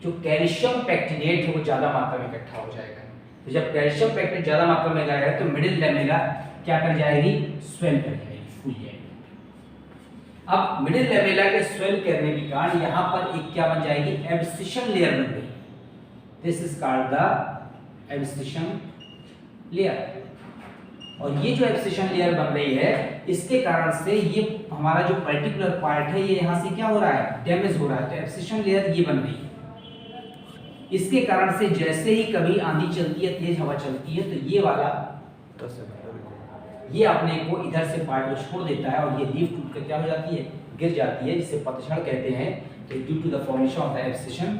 जो कैल्शियम पैक्टिनेट है वो ज्यादा मात्रा में इकट्ठा हो जाएगा। तो जब कैल्शियम पैक्टिनेट ज्यादा मात्रा में जाएगा तो मिडिल लैमेला क्या कर जाएगी, स्वेल कर जाएगी, फूल जाएगी। अब मिडिल लैमेला के स्वेल करने के कारण यहां पर एक क्या बन जाएगी, एब्सिशन लेयर बन गई। This is called the abscission layer. और ये जो एब्सिशन लेयर बन रही है इसके कारण से ये हमारा जो पर्टिकुलर पार्ट है ये यहाँ से क्या हो रहा है, डैमेज हो रहा है, तो एब्सिशन लेयर ये बन रही है। इसके कारण से जैसे ही कभी आंधी चलती है, तेज हवा चलती है, तो ये वाला ये अपने को इधर से पार्ट को छोड़ देता है और ये लीफ टूट कर क्या हो जाती है, गिर जाती है, जिसे पतझड़ कहते हैं। तो due to the formation of the abscission